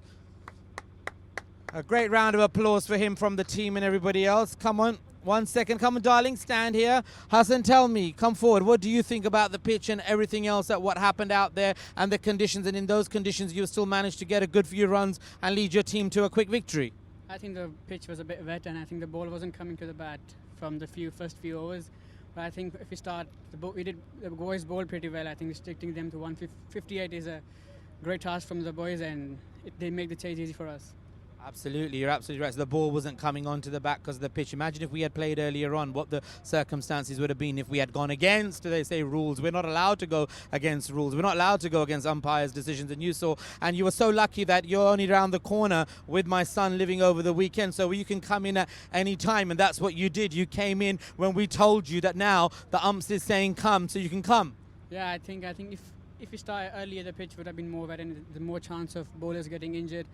A great round of applause for him from the team and everybody else. Come on. 1 second. Come on, darling. Stand here. Hassan, tell me. Come forward. What do you think about the pitch and everything else, at what happened out there and the conditions? And in those conditions, you still managed to get a good few runs and lead your team to a quick victory. I think the pitch was a bit wet, and I think the ball wasn't coming to the bat from the first few overs. But I think if we start, we did the boys bowled pretty well. I think restricting them to 158 is a great task from the boys, and they make the chase easy for us. Absolutely, you're absolutely right. So the ball wasn't coming onto the back because of the pitch. Imagine if we had played earlier on, what the circumstances would have been if we had gone against, they say, rules. We're not allowed to go against rules. We're not allowed to go against umpires' decisions. And you were so lucky that you're only around the corner with my son living over the weekend, so you can come in at any time. And that's what you did. You came in when we told you that now the umps is saying come, so you can come. Yeah, I think if we start earlier, the pitch would have been more wet, and the more chance of bowlers getting injured,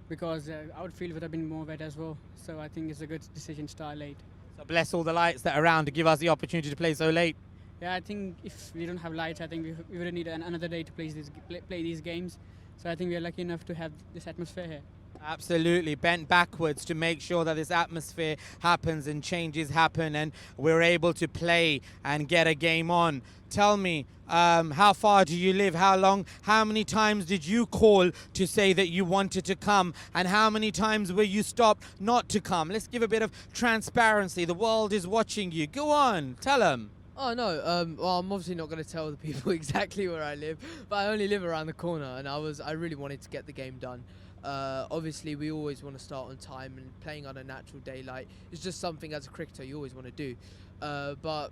because outfield would have been more wet as well. So I think it's a good decision to start late. So bless all the lights that are around to give us the opportunity to play so late. Yeah, I think if we don't have lights, I think we would need another day to play these games. So I think we're lucky enough to have this atmosphere here. Absolutely, bent backwards to make sure that this atmosphere happens and changes happen and we're able to play and get a game on. Tell me, how far do you live? How many times did you call to say that you wanted to come? And how many times were you stopped not to come? Let's give a bit of transparency. The world is watching you. Go on, tell them. Oh no, well I'm obviously not going to tell the people exactly where I live, but I only live around the corner, and I really wanted to get the game done. Obviously we always want to start on time, and playing under natural daylight is just something as a cricketer you always want to do. But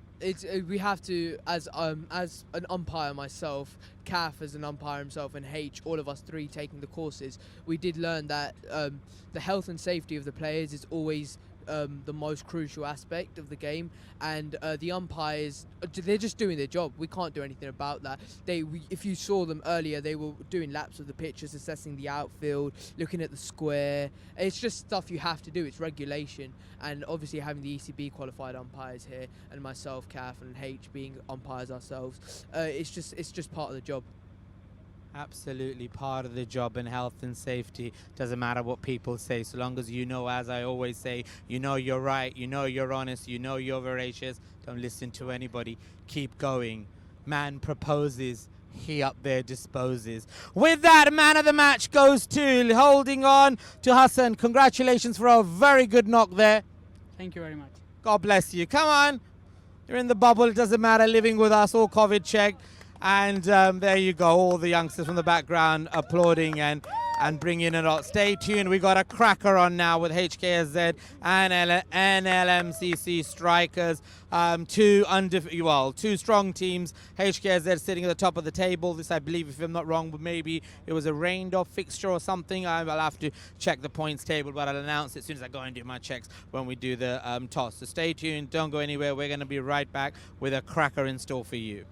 we have to, as an umpire myself, Kaf as an umpire himself, and H, all of us three taking the courses, we did learn that the health and safety of the players is always the most crucial aspect of the game, and the umpires, they're just doing their job. We can't do anything about that. If you saw them earlier, they were doing laps of the pitches, assessing the outfield, looking at the square. It's just stuff you have to do. It's regulation, and obviously having the ECB qualified umpires here, and myself, Kaf, and H being umpires ourselves, it's just part of the job. Absolutely part of the job, and health and safety doesn't matter what people say, so long as you know, as I always say, you know you're right, you know you're honest, you know you're veracious. Don't listen to anybody. Keep going. Man proposes, he up there disposes. With that, man of the match goes to, holding on to Hassan. Congratulations for a very good knock there. Thank you very much. God bless you. Come on. You're in the bubble. It doesn't matter. Living with us, all COVID check. And there you go, all the youngsters from the background applauding and bringing it up. Stay tuned, we got a cracker on now with Hksz and Nlmcc strikers. Two strong teams. Hksz sitting at the top of the table. This, I believe, if I'm not wrong, but maybe it was a rained off fixture or something. I'll have to check the points table, but I'll announce it as soon as I go and do my checks when we do the toss. So stay tuned, don't go anywhere. We're going to be right back with a cracker in store for you.